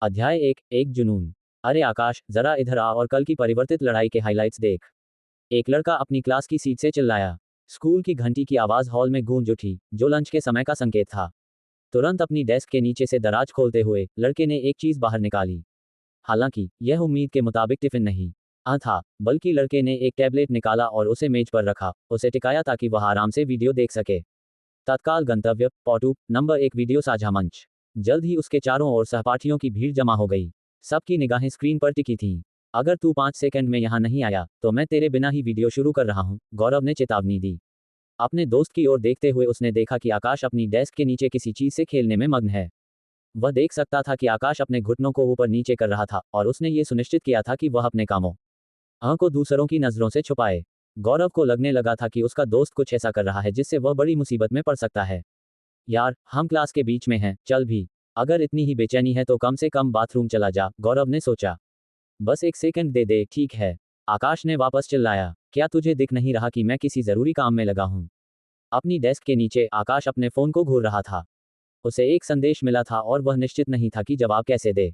अध्याय एक जुनून। अरे आकाश, जरा इधर आ और कल की परिवर्तित लड़ाई के हाइलाइट्स देख। एक लड़का अपनी क्लास की सीट से चिल्लाया। स्कूल की घंटी की आवाज हॉल में गूंज उठी, जो लंच के समय का संकेत था। तुरंत अपनी डेस्क के नीचे से दराज खोलते हुए लड़के ने एक चीज बाहर निकाली। हालांकि यह उम्मीद के मुताबिक टिफिन नहीं था, बल्कि लड़के ने एक टैबलेट निकाला और उसे मेज पर रखा, उसे टिकाया ताकि वह आराम से वीडियो देख सके। तत्काल गंतव्य पॉटू नंबर 1 वीडियो साझा मंच। जल्द ही उसके चारों ओर सहपाठियों की भीड़ जमा हो गई। सबकी निगाहें स्क्रीन पर टिकी थीं। अगर तू 5 सेकंड में यहां नहीं आया तो मैं तेरे बिना ही वीडियो शुरू कर रहा हूं, गौरव ने चेतावनी दी। अपने दोस्त की ओर देखते हुए उसने देखा कि आकाश अपनी डेस्क के नीचे किसी चीज से खेलने में मग्न है। वह देख सकता था कि आकाश अपने घुटनों को ऊपर नीचे कर रहा था और उसने ये सुनिश्चित किया था कि वह अपने कामों को दूसरों की नजरों से छुपाए। गौरव को लगने लगा था कि उसका दोस्त कुछ ऐसा कर रहा है जिससे वह बड़ी मुसीबत में पड़ सकता है। यार, हम क्लास के बीच में हैं, चल भी। अगर इतनी ही बेचैनी है तो कम से कम बाथरूम चला जा, गौरव ने सोचा। बस 1 सेकंड दे दे, ठीक है, आकाश ने वापस चिल्लाया। क्या तुझे दिख नहीं रहा कि मैं किसी जरूरी काम में लगा हूं? अपनी डेस्क के नीचे आकाश अपने फोन को घूर रहा था। उसे एक संदेश मिला था और वह निश्चित नहीं था कि जवाब कैसे दे।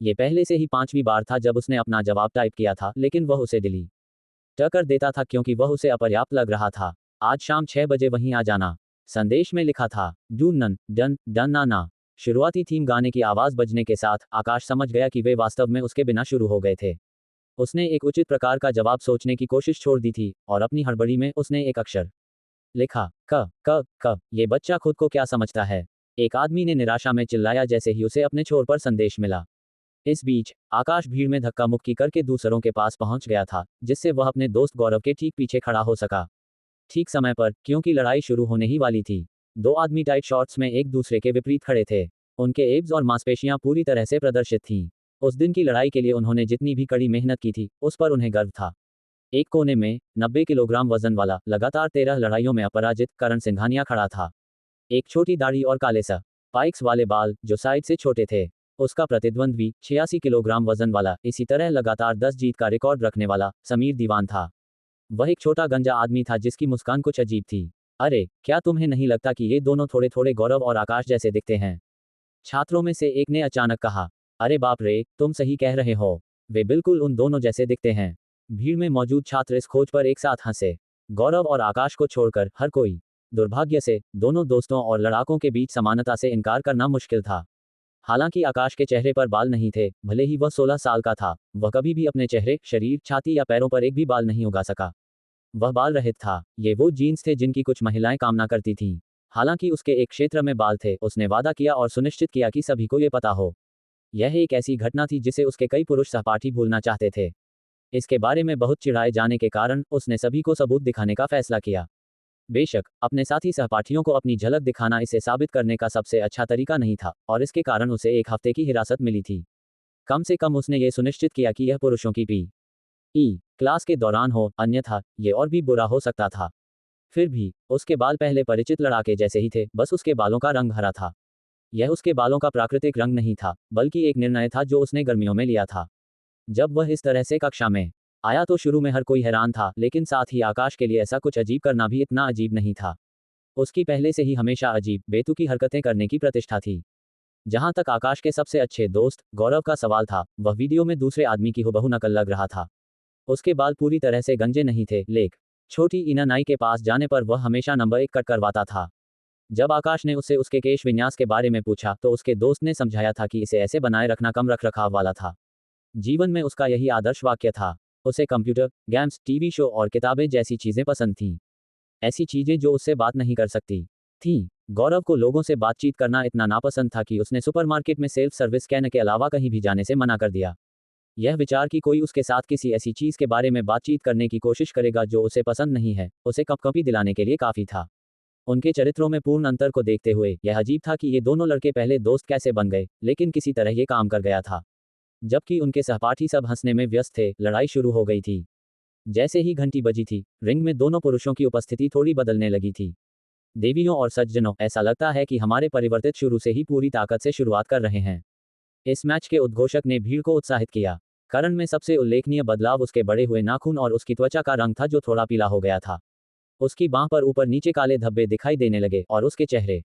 ये पहले से ही 5वीं बार था जब उसने अपना जवाब टाइप किया था, लेकिन वह उसे डिलीट कर देता था क्योंकि वह उसे अपर्याप्त लग रहा था। आज शाम 6 बजे वहीं आ जाना, संदेश में लिखा था। डू नन डन डन ना ना। शुरुआती थीम गाने की आवाज बजने के साथ आकाश समझ गया कि वे वास्तव में उसके बिना शुरू हो गए थे। उसने एक उचित प्रकार का जवाब सोचने की कोशिश छोड़ दी थी और अपनी हड़बड़ी में उसने एक अक्षर लिखा, क। ये बच्चा खुद को क्या समझता है? एक आदमी ने निराशा में चिल्लाया जैसे ही उसे अपने छोर पर संदेश मिला। इस बीच आकाश भीड़ में धक्का मुक्की करके दूसरों के पास पहुंच गया था, जिससे वह अपने दोस्त गौरव के ठीक पीछे खड़ा हो सका। ठीक समय पर, क्योंकि लड़ाई शुरू होने ही वाली थी। दो आदमी टाइट शॉर्ट्स में एक दूसरे के विपरीत खड़े थे। उनके एब्स और मांसपेशियां पूरी तरह से प्रदर्शित थीं। उस दिन की लड़ाई के लिए उन्होंने जितनी भी कड़ी मेहनत की थी, उस पर उन्हें गर्व था। एक कोने में 90 किलोग्राम वजन वाला, लगातार 13 लड़ाइयों में अपराजित करण सिंघानिया खड़ा था। एक छोटी दाढ़ी और काले स्पाइक्स वाले बाल जो साइड से छोटे थे। उसका प्रतिद्वंद्वी 86 किलोग्राम वजन वाला, इसी तरह लगातार 10 जीत का रिकॉर्ड रखने वाला समीर दीवान था। वह एक छोटा गंजा आदमी था जिसकी मुस्कान कुछ अजीब थी। अरे, क्या तुम्हें नहीं लगता कि ये दोनों थोड़े थोड़े गौरव और आकाश जैसे दिखते हैं? छात्रों में से एक ने अचानक कहा। अरे बाप रे, तुम सही कह रहे हो, वे बिल्कुल उन दोनों जैसे दिखते हैं। भीड़ में मौजूद छात्र इस खोज पर एक साथ हंसे। गौरव और आकाश को छोड़कर हर कोई। दुर्भाग्य से दोनों दोस्तों और लड़ाकों के बीच समानता से इनकार करना मुश्किल था। हालांकि आकाश के चेहरे पर बाल नहीं थे, भले ही वह 16 साल का था, वह कभी भी अपने चेहरे, शरीर, छाती या पैरों पर एक भी बाल नहीं उगा सका। वह बाल रहित था। ये वो जीन्स थे जिनकी कुछ महिलाएं कामना करती थीं। हालांकि उसके एक क्षेत्र में बाल थे, उसने वादा किया और सुनिश्चित किया कि सभी को ये पता हो। यह एक ऐसी घटना थी जिसे उसके कई पुरुष सहपाठी भूलना चाहते थे। इसके बारे में बहुत चिढ़ाए जाने के कारण उसने सभी को सबूत दिखाने का फैसला किया। बेशक, अपने साथी सहपाठियों को अपनी झलक दिखाना इसे साबित करने का सबसे अच्छा तरीका नहीं था और इसके कारण उसे 1 हफ्ते की हिरासत मिली थी। कम से कम उसने ये सुनिश्चित किया कि यह पुरुषों की क्लास के दौरान हो, अन्यथा ये और भी बुरा हो सकता था। फिर भी उसके बाल पहले परिचित लड़ाके जैसे ही थे, बस उसके बालों का रंग हरा था। यह उसके बालों का प्राकृतिक रंग नहीं था, बल्कि एक निर्णय था जो उसने गर्मियों में लिया था। जब वह इस तरह से कक्षा में आया तो शुरू में हर कोई हैरान था, लेकिन साथ ही आकाश के लिए ऐसा कुछ अजीब करना भी इतना अजीब नहीं था। उसकी पहले से ही हमेशा अजीब, बेतुकी हरकतें करने की प्रतिष्ठा थी। जहां तक आकाश के सबसे अच्छे दोस्त गौरव का सवाल था, वह वीडियो में दूसरे आदमी की हुबहू नकल लग रहा था। उसके बाल पूरी तरह से गंजे नहीं थे, लेकिन छोटी ईना नाई के पास जाने पर वह हमेशा नंबर 1 कट करवाता था। जब आकाश ने उससे उसके केश विन्यास के बारे में पूछा तो उसके दोस्त ने समझाया था कि इसे ऐसे बनाए रखना कम रखरखाव वाला था। जीवन में उसका यही आदर्श वाक्य था। उसे कंप्यूटर, गेम्स, टीवी शो और किताबें जैसी चीजें पसंद थीं। ऐसी चीजें जो उससे बात नहीं कर सकती थीं। गौरव को लोगों से बातचीत करना इतना नापसंद था कि उसने सुपरमार्केट में सेल्फ सर्विस स्कैनर के अलावा कहीं भी जाने से मना कर दिया। यह विचार कि कोई उसके साथ किसी ऐसी चीज के बारे में बातचीत करने की कोशिश करेगा जो उसे पसंद नहीं है, उसे कंपकंपी दिलाने के लिए काफी था। उनके चरित्रों में पूर्ण अंतर को देखते हुए यह अजीब था कि ये दोनों लड़के पहले दोस्त कैसे बन गए, लेकिन किसी तरह ये काम कर गया था। जबकि उनके सहपाठी सब हंसने में व्यस्त थे, लड़ाई शुरू हो गई थी। जैसे ही घंटी बजी थी, रिंग में दोनों पुरुषों की उपस्थिति थोड़ी बदलने लगी थी। देवियों और सज्जनों, ऐसा लगता है कि हमारे परिवर्तित शुरू से ही पूरी ताकत से शुरुआत कर रहे हैं। इस मैच के उद्घोषक ने भीड़ को उत्साहित किया। करण में सबसे उल्लेखनीय बदलाव उसके बड़े हुए नाखून और उसकी त्वचा का रंग था जो थोड़ा पीला हो गया था। उसकी बांह पर ऊपर नीचे काले धब्बे दिखाई देने लगे और उसके चेहरे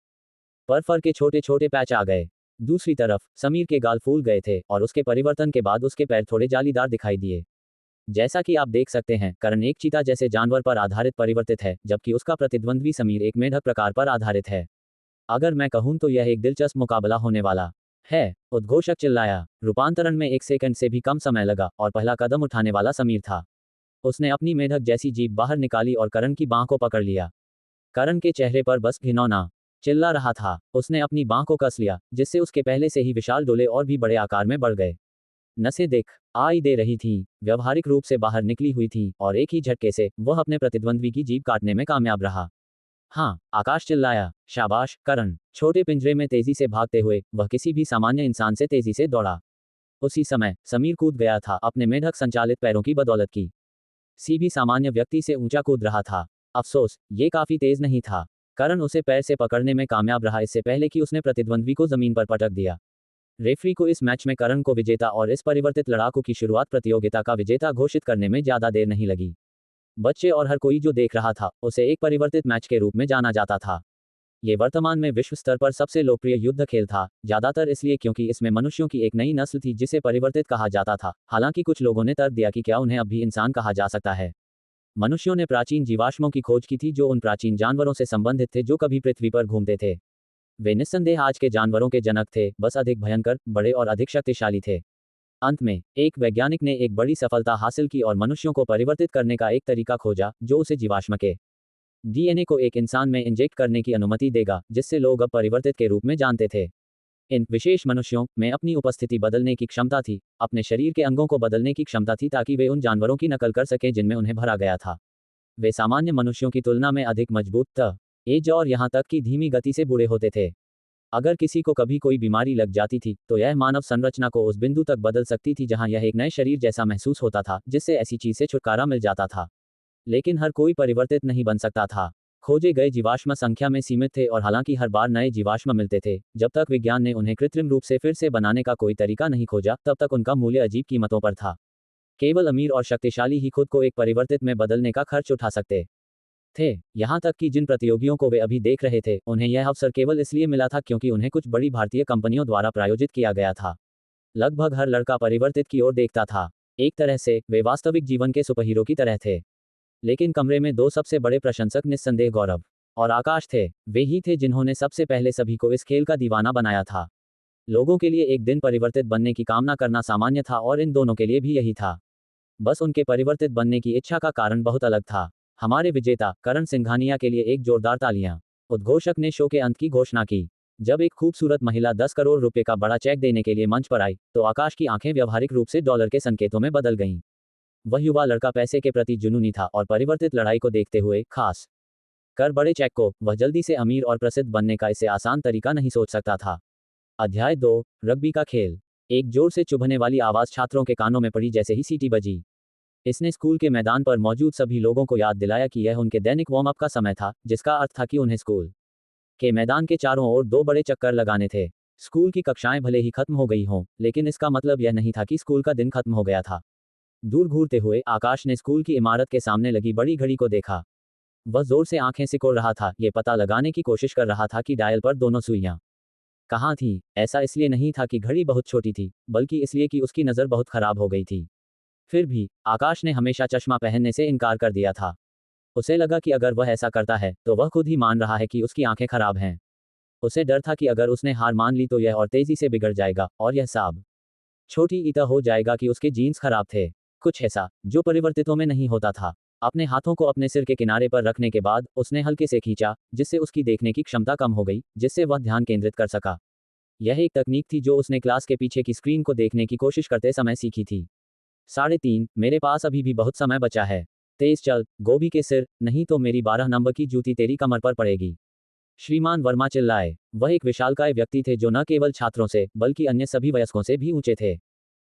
पर फर के छोटे छोटे पैच आ गए। दूसरी तरफ समीर के गाल फूल गए थे और उसके परिवर्तन के बाद उसके पैर थोड़े जालीदार दिखाई दिए। जैसा कि आप देख सकते हैं, करण एक चीता जैसे जानवर पर आधारित परिवर्तित है, जबकि उसका प्रतिद्वंद्वी समीर एक मेढक प्रकार पर आधारित है। अगर मैं कहूं तो यह एक दिलचस्प मुकाबला होने वाला है, उद्घोषक चिल्लाया। रूपांतरण में 1 सेकंड से भी कम समय लगा और पहला कदम उठाने वाला समीर था। उसने अपनी मेढक जैसी जीभ बाहर निकाली और करण की बांह को पकड़ लिया। करण के चेहरे पर बस घिनौना चिल्ला रहा था। उसने अपनी बांह को कस लिया, जिससे उसके पहले से ही विशाल डोले और भी बड़े आकार में बढ़ गए। नसें दिख आई दे रही थीं, व्यवहारिक रूप से बाहर निकली हुई थीं और एक ही झटके से वह अपने प्रतिद्वंद्वी की जीभ काटने में कामयाब रहा। हाँ, आकाश चिल्लाया। शाबाश करण। छोटे पिंजरे में तेजी से भागते हुए वह किसी भी सामान्य इंसान से तेजी से दौड़ा। उसी समय समीर कूद गया था, अपने मेढक संचालित पैरों की बदौलत की सी भी सामान्य व्यक्ति से ऊंचा कूद रहा था। अफसोस, ये काफी तेज नहीं था। करण उसे पैर से पकड़ने में कामयाब रहा इससे पहले कि उसने प्रतिद्वंद्वी को जमीन पर पटक दिया। रेफरी को इस मैच में करण को विजेता और इस परिवर्तित लड़ाकू की शुरुआत प्रतियोगिता का विजेता घोषित करने में ज्यादा देर नहीं लगी। बच्चे और हर कोई जो देख रहा था, उसे एक परिवर्तित मैच के रूप में जाना जाता था। ये वर्तमान में विश्व स्तर पर सबसे लोकप्रिय युद्ध खेल था, ज्यादातर इसलिए क्योंकि इसमें मनुष्यों की एक नई नस्ल थी जिसे परिवर्तित कहा जाता था। हालांकि कुछ लोगों ने तर्क दिया कि क्या उन्हें अब भी इंसान कहा जा सकता है। मनुष्यों ने प्राचीन जीवाश्मों की खोज की थी जो उन प्राचीन जानवरों से संबंधित थे जो कभी पृथ्वी पर घूमते थे। वे निस्संदेह आज के जानवरों के जनक थे, बस अधिक भयंकर, बड़े और अधिक शक्तिशाली थे। अंत में एक वैज्ञानिक ने एक बड़ी सफलता हासिल की और मनुष्यों को परिवर्तित करने का एक तरीका खोजा जो उसे जीवाश्म के डीएनए को एक इंसान में इंजेक्ट करने की अनुमति देगा, जिससे लोग अब परिवर्तित के रूप में जानते थे। इन विशेष मनुष्यों में अपनी उपस्थिति बदलने की क्षमता थी, अपने शरीर के अंगों को बदलने की क्षमता थी ताकि वे उन जानवरों की नकल कर सकें जिनमें उन्हें भरा गया था। वे सामान्य मनुष्यों की तुलना में अधिक मजबूत, तेज और यहां तक कि धीमी गति से बूढ़े होते थे। अगर किसी को कभी कोई बीमारी लग जाती थी, तो यह मानव संरचना को उस बिंदु तक बदल सकती थी जहां यह एक नए शरीर जैसा महसूस होता था, जिससे ऐसी चीज से छुटकारा मिल जाता था। लेकिन हर कोई परिवर्तित नहीं बन सकता था। खोजे गए जीवाश्म संख्या में सीमित थे और हालांकि हर बार नए जीवाश्म मिलते थे, जब तक विज्ञान ने उन्हें कृत्रिम रूप से फिर से बनाने का कोई तरीका नहीं खोजा, तब तक उनका मूल्य अजीब कीमतों पर था। केवल अमीर और शक्तिशाली ही खुद को एक परिवर्तित में बदलने का खर्च उठा सकते थे। यहां तक कि जिन प्रतियोगियों को वे अभी देख रहे थे, उन्हें यह अवसर केवल इसलिए मिला था क्योंकि उन्हें कुछ बड़ी भारतीय कंपनियों द्वारा प्रायोजित किया गया था। लगभग हर लड़का परिवर्तित की ओर देखता था। एक तरह से वे वास्तविक जीवन के सुपरहीरो की तरह थे। लेकिन कमरे में दो सबसे बड़े प्रशंसक निस्संदेह गौरव और आकाश थे। वे ही थे जिन्होंने सबसे पहले सभी को इस खेल का दीवाना बनाया था। लोगों के लिए एक दिन परिवर्तित बनने की कामना करना सामान्य था और इन दोनों के लिए भी यही था। बस उनके परिवर्तित बनने की इच्छा का कारण बहुत अलग था। हमारे विजेता करण सिंघानिया के लिए एक जोरदार तालियां। उद्घोषक ने शो के अंत की घोषणा की। जब एक खूबसूरत महिला 10 करोड़ रुपए का बड़ा चेक देने के लिए मंच पर आई, तो आकाश की आंखें व्यावहारिक रूप से डॉलर के संकेतों में बदल गईं। वह युवा लड़का पैसे के प्रति जुनूनी था और परिवर्तित लड़ाई को देखते हुए, खास कर बड़े चेक को, वह जल्दी से अमीर और प्रसिद्ध बनने का इससे आसान तरीका नहीं सोच सकता था। अध्याय 2, रग्बी का खेल। एक जोर से चुभने वाली आवाज छात्रों के कानों में पड़ी जैसे ही सीटी बजी। इसने स्कूल के मैदान पर मौजूद सभी लोगों को याद दिलाया कि यह उनके दैनिक वार्म अप का समय था, जिसका अर्थ था कि उन्हें स्कूल के मैदान के चारों ओर 2 बड़े चक्कर लगाने थे। स्कूल की कक्षाएं भले ही खत्म हो गई हों, लेकिन इसका मतलब यह नहीं था कि स्कूल का दिन खत्म हो गया था। दूर घूरते हुए आकाश ने स्कूल की इमारत के सामने लगी बड़ी घड़ी को देखा। वह जोर से आंखें सिकोड़ रहा था, ये पता लगाने की कोशिश कर रहा था कि डायल पर दोनों सुइयां कहाँ थीं। ऐसा इसलिए नहीं था कि घड़ी बहुत छोटी थी, बल्कि इसलिए कि उसकी नज़र बहुत खराब हो गई थी। फिर भी आकाश ने हमेशा चश्मा पहनने से इनकार कर दिया था। उसे लगा कि अगर वह ऐसा करता है, तो वह खुद ही मान रहा है कि उसकी आंखें खराब हैं। उसे डर था कि अगर उसने हार मान ली तो यह और तेजी से बिगड़ जाएगा और यह साब छोटी ईटा हो जाएगा कि उसके जीन्स खराब थे। कुछ ऐसा जो परिवर्तितों में नहीं होता था। अपने हाथों को अपने सिर के किनारे पर रखने के बाद उसने हल्के से खींचा, जिससे उसकी देखने की क्षमता कम हो गई, जिससे वह ध्यान केंद्रित कर सका। यह एक तकनीक थी जो उसने क्लास के पीछे की स्क्रीन को देखने की कोशिश करते समय सीखी थी। 3:30, मेरे पास अभी भी बहुत समय बचा है। तेज चल, गोभी के सिर, नहीं तो मेरी 12 नंबर की जूती तेरी कमर पर पड़ेगी। श्रीमान वर्मा चिल्लाए। वह एक विशालकाय व्यक्ति थे जो न केवल छात्रों से, बल्कि अन्य सभी वयस्कों से भी ऊंचे थे।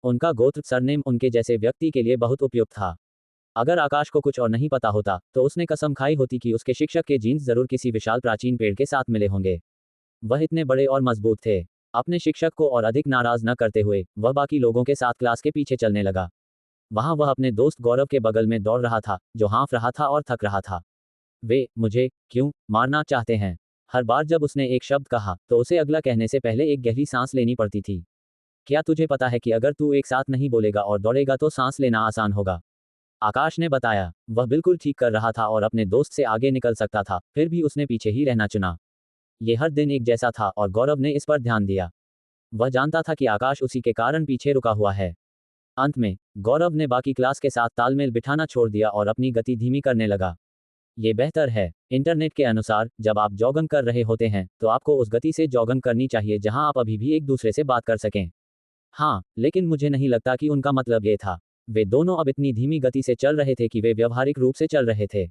उनका गोत्र सरनेम उनके जैसे व्यक्ति के लिए बहुत उपयुक्त था। अगर आकाश को कुछ और नहीं पता होता, तो उसने कसम खाई होती कि उसके शिक्षक के जीन्स जरूर किसी विशाल प्राचीन पेड़ के साथ मिले होंगे। वह इतने बड़े और मजबूत थे। अपने शिक्षक को और अधिक नाराज न करते हुए, वह बाकी लोगों के साथ क्लास के पीछे चलने लगा। वहां वह अपने दोस्त गौरव के बगल में दौड़ रहा था, जो हाँफ रहा था और थक रहा था। वे मुझे क्यों मारना चाहते हैं? हर बार जब उसने एक शब्द कहा तो उसे अगला कहने से पहले एक गहरी सांस लेनी पड़ती थी। क्या तुझे पता है कि अगर तू एक साथ नहीं बोलेगा और दौड़ेगा तो सांस लेना आसान होगा? आकाश ने बताया। वह बिल्कुल ठीक कर रहा था और अपने दोस्त से आगे निकल सकता था, फिर भी उसने पीछे ही रहना चुना। ये हर दिन एक जैसा था और गौरव ने इस पर ध्यान दिया। वह जानता था कि आकाश उसी के कारण पीछे रुका हुआ है। अंत में गौरव ने बाकी क्लास के साथ तालमेल बिठाना छोड़ दिया और अपनी गति धीमी करने लगा। ये बेहतर है। इंटरनेट के अनुसार जब आप जॉगिंग कर रहे होते हैं तो आपको उस गति से जॉगिंग करनी चाहिए जहां आप अभी भी एक दूसरे से बात कर सकें। हाँ, लेकिन मुझे नहीं लगता कि उनका मतलब ये था। वे दोनों अब इतनी धीमी गति से चल रहे थे कि वे व्यवहारिक रूप से चल रहे थे।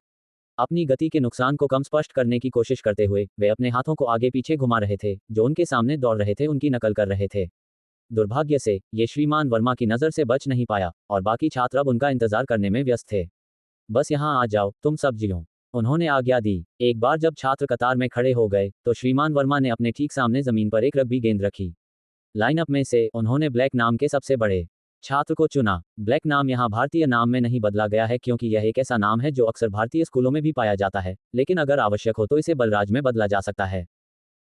अपनी गति के नुकसान को कम स्पष्ट करने की कोशिश करते हुए वे अपने हाथों को आगे पीछे घुमा रहे थे, जो उनके सामने दौड़ रहे थे उनकी नकल कर रहे थे। दुर्भाग्य से ये श्रीमान वर्मा की नज़र से बच नहीं पाया और बाकी छात्र अब उनका इंतजार करने में व्यस्त थे। बस यहाँ आ जाओ, तुम सब जियो, उन्होंने आज्ञा दी। एक बार जब छात्र कतार में खड़े हो गए तो श्रीमान वर्मा ने अपने ठीक सामने जमीन पर एक रग्बी गेंद रखी। लाइनअप में से उन्होंने ब्लैक नाम के सबसे बड़े छात्र को चुना। ब्लैक नाम यहाँ भारतीय नाम में नहीं बदला गया है क्योंकि यह एक ऐसा नाम है जो अक्सर भारतीय स्कूलों में भी पाया जाता है, लेकिन अगर आवश्यक हो तो इसे बलराज में बदला जा सकता है।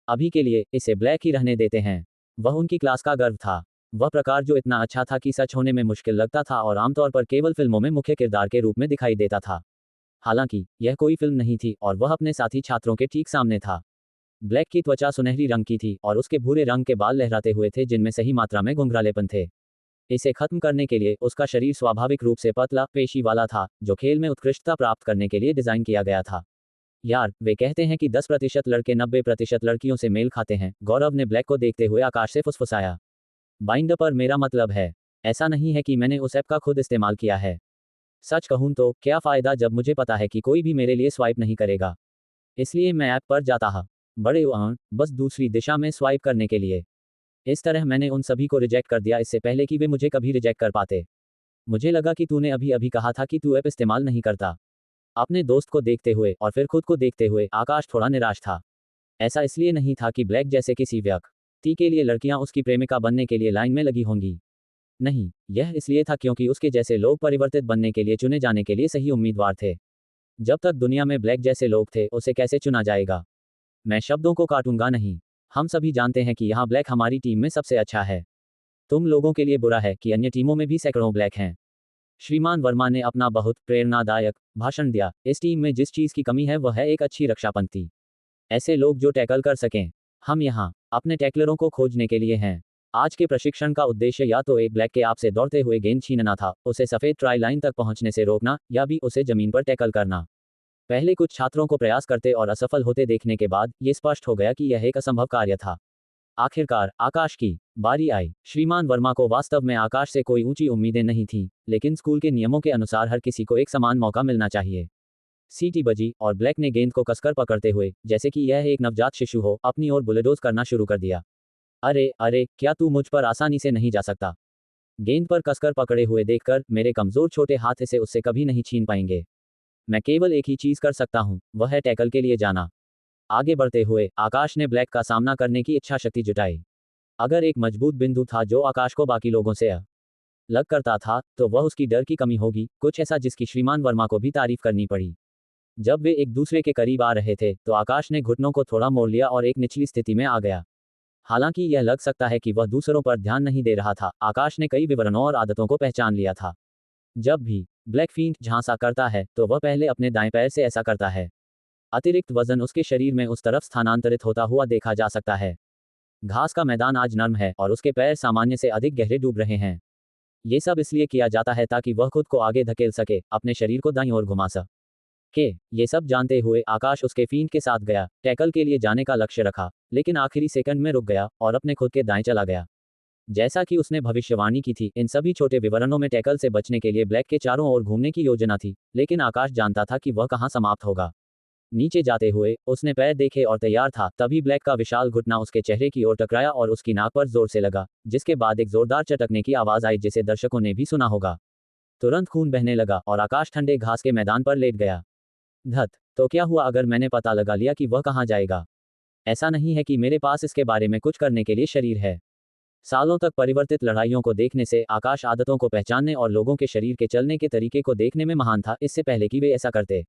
अभी के लिए इसे ब्लैक ही रहने देते हैं। वह उनकी क्लास का गर्व था। वह प्रकार जो इतना अच्छा था कि सच होने में मुश्किल लगता था और आमतौर पर केवल फिल्मों में मुख्य किरदार के रूप में दिखाई देता था। हालांकि यह कोई फिल्म नहीं थी और वह अपने साथी छात्रों के ठीक सामने था। ब्लैक की त्वचा सुनहरी रंग की थी और उसके भूरे रंग के बाल लहराते हुए थे जिनमें सही मात्रा में घुंघरालेपन थे। इसे खत्म करने के लिए उसका शरीर स्वाभाविक रूप से पतला पेशी वाला था, जो खेल में उत्कृष्टता प्राप्त करने के लिए डिजाइन किया गया था। यार, वे कहते हैं कि 10% लड़के 90% लड़कियों से मेल खाते हैं, गौरव ने ब्लैक को देखते हुए आकाश से फुसफुसाया। बाइंड पर मेरा मतलब है, ऐसा नहीं है कि मैंने उस ऐप का खुद इस्तेमाल किया है। सच कहूं तो क्या फ़ायदा जब मुझे पता है कि कोई भी मेरे लिए स्वाइप नहीं करेगा। इसलिए मैं ऐप पर जाता हा बड़े बस दूसरी दिशा में स्वाइप करने के लिए। इस तरह मैंने उन सभी को रिजेक्ट कर दिया इससे पहले कि वे मुझे कभी रिजेक्ट कर पाते। मुझे लगा कि तूने अभी अभी कहा था कि तू ऐप इस्तेमाल नहीं करता। अपने दोस्त को देखते हुए और फिर खुद को देखते हुए आकाश थोड़ा निराश था। ऐसा इसलिए नहीं था कि ब्लैक जैसे किसी व्यक्ति के लिए लड़कियां उसकी प्रेमिका बनने के लिए लाइन में लगी होंगी। नहीं, यह इसलिए था क्योंकि उसके जैसे लोग परिवर्तित बनने के लिए चुने जाने के लिए सही उम्मीदवार थे। जब तक दुनिया में ब्लैक जैसे लोग थे, उसे कैसे चुना जाएगा? मैं शब्दों को काटूंगा नहीं। हम सभी जानते हैं कि यहाँ ब्लैक हमारी टीम में सबसे अच्छा है। तुम लोगों के लिए बुरा है कि अन्य टीमों में भी सैकड़ों ब्लैक हैं। श्रीमान वर्मा ने अपना बहुत प्रेरणादायक भाषण दिया। इस टीम में जिस चीज़ की कमी है वह है एक अच्छी रक्षा पंक्ति। ऐसे लोग जो टैकल कर सकें। हम यहाँ अपने टैकलरों को खोजने के लिए हैं। आज के प्रशिक्षण का उद्देश्य या तो एक ब्लैक के आपसे दौड़ते हुए गेंद छीनना था, उसे सफ़ेद ट्राई लाइन तक पहुंचने से रोकना, या भी उसे जमीन पर टैकल करना। पहले कुछ छात्रों को प्रयास करते और असफल होते देखने के बाद ये स्पष्ट हो गया कि यह एक असंभव कार्य था। आखिरकार आकाश की बारी आई। श्रीमान वर्मा को वास्तव में आकाश से कोई ऊंची उम्मीदें नहीं थीं, लेकिन स्कूल के नियमों के अनुसार हर किसी को एक समान मौका मिलना चाहिए। सीटी बजी और ब्लैक ने गेंद को कसकर पकड़ते हुए, जैसे कि यह एक नवजात शिशु हो, अपनी ओर बुलडोज करना शुरू कर दिया। अरे अरे, क्या तू मुझ पर आसानी से नहीं जा सकता? गेंद पर कसकर पकड़े हुए देखकर मेरे कमजोर छोटे हाथ इसे उससे कभी नहीं छीन पाएंगे। मैं केवल एक ही चीज कर सकता हूं, वह है टैकल के लिए जाना। आगे बढ़ते हुए आकाश ने ब्लैक का सामना करने की इच्छा शक्ति जुटाई। अगर एक मजबूत बिंदु था जो आकाश को बाकी लोगों से अलग करता था, तो वह उसकी डर की कमी होगी, कुछ ऐसा जिसकी श्रीमान वर्मा को भी तारीफ करनी पड़ी। जब वे एक दूसरे के करीब आ रहे थे तो आकाश ने घुटनों को थोड़ा मोड़ लिया और एक निचली स्थिति में आ गया। हालांकि यह लग सकता है कि वह दूसरों पर ध्यान नहीं दे रहा था, आकाश ने कई विवरणों और आदतों को पहचान लिया था। जब भी ब्लैक फींट झांसा करता है तो वह पहले अपने दाएं पैर से ऐसा करता है। अतिरिक्त वजन उसके शरीर में उस तरफ स्थानांतरित होता हुआ देखा जा सकता है। घास का मैदान आज नर्म है और उसके पैर सामान्य से अधिक गहरे डूब रहे हैं। ये सब इसलिए किया जाता है ताकि वह खुद को आगे धकेल सके, अपने शरीर को दाईं ओर घुमा सके। ये सब जानते हुए आकाश उसके फींट के साथ गया, टैकल के लिए जाने का लक्ष्य रखा, लेकिन आखिरी सेकंड में रुक गया और अपने खुद के दाएं चला गया। जैसा कि उसने भविष्यवाणी की थी, इन सभी छोटे विवरणों में टैकल से बचने के लिए ब्लैक के चारों ओर घूमने की योजना थी, लेकिन आकाश जानता था कि वह कहां समाप्त होगा। नीचे जाते हुए उसने पैर देखे और तैयार था, तभी ब्लैक का विशाल घुटना उसके चेहरे की ओर टकराया और उसकी नाक पर जोर से लगा, जिसके बाद एक जोरदार चटकने की आवाज आई जिसे दर्शकों ने भी सुना होगा। तुरंत खून बहने लगा और आकाश ठंडे घास के मैदान पर लेट गया। धत, तो क्या हुआ अगर मैंने पता लगा लिया कि वह कहां जाएगा? ऐसा नहीं है कि मेरे पास इसके बारे में कुछ करने के लिए शरीर है। सालों तक परिवर्तित लड़ाइयों को देखने से आकाश आदतों को पहचानने और लोगों के शरीर के चलने के तरीके को देखने में महान था, इससे पहले कि वे ऐसा करते।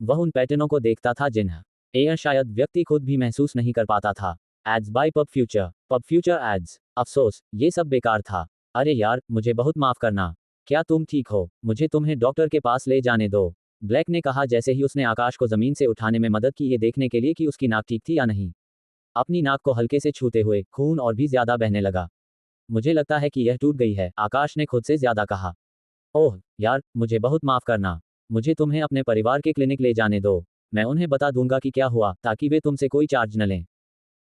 वह उन पैटर्नों को देखता था जिन्हें एयर शायद व्यक्ति खुद भी महसूस नहीं कर पाता था। Ads by pub future ads. अफसोस, ये सब बेकार था। अरे यार, मुझे बहुत माफ करना। क्या तुम ठीक हो? मुझे तुम्हें डॉक्टर के पास ले जाने दो, ब्लैक ने कहा जैसे ही उसने आकाश को जमीन से उठाने में मदद की, ये देखने के लिए कि उसकी नाक ठीक थी या नहीं। अपनी नाक को हल्के से छूते हुए खून और भी ज्यादा बहने लगा। मुझे लगता है कि यह टूट गई है, आकाश ने खुद से ज्यादा कहा। ओह यार, मुझे बहुत माफ करना। मुझे तुम्हें अपने परिवार के क्लिनिक ले जाने दो। मैं उन्हें बता दूंगा कि क्या हुआ, ताकि वे तुमसे कोई चार्ज न लें।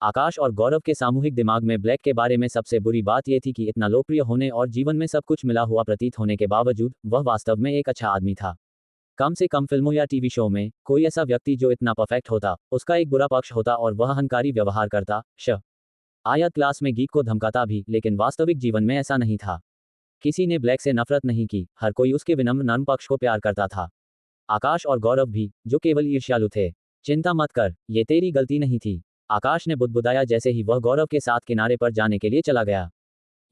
आकाश और गौरव के सामूहिक दिमाग में ब्लैक के बारे में सबसे बुरी बात यह थी कि इतना लोकप्रिय होने और जीवन में सब कुछ मिला हुआ प्रतीत होने के बावजूद वह वास्तव में एक अच्छा आदमी था। कम से कम फिल्मों या टीवी शो में कोई ऐसा व्यक्ति जो इतना परफेक्ट होता, उसका एक बुरा पक्ष होता और वह अहंकारी व्यवहार करता। आयत क्लास में गीक को धमकाता भी, लेकिन वास्तविक जीवन में ऐसा नहीं था। किसी ने ब्लैक से नफरत नहीं की, हर कोई उसके विनम्र नर्म पक्ष को प्यार करता था। आकाश और गौरव भी, जो केवल ईर्ष्यालु थे। चिंता मत कर, ये तेरी गलती नहीं थी, आकाश ने बुदबुदाया जैसे ही वह गौरव के साथ किनारे पर जाने के लिए चला गया।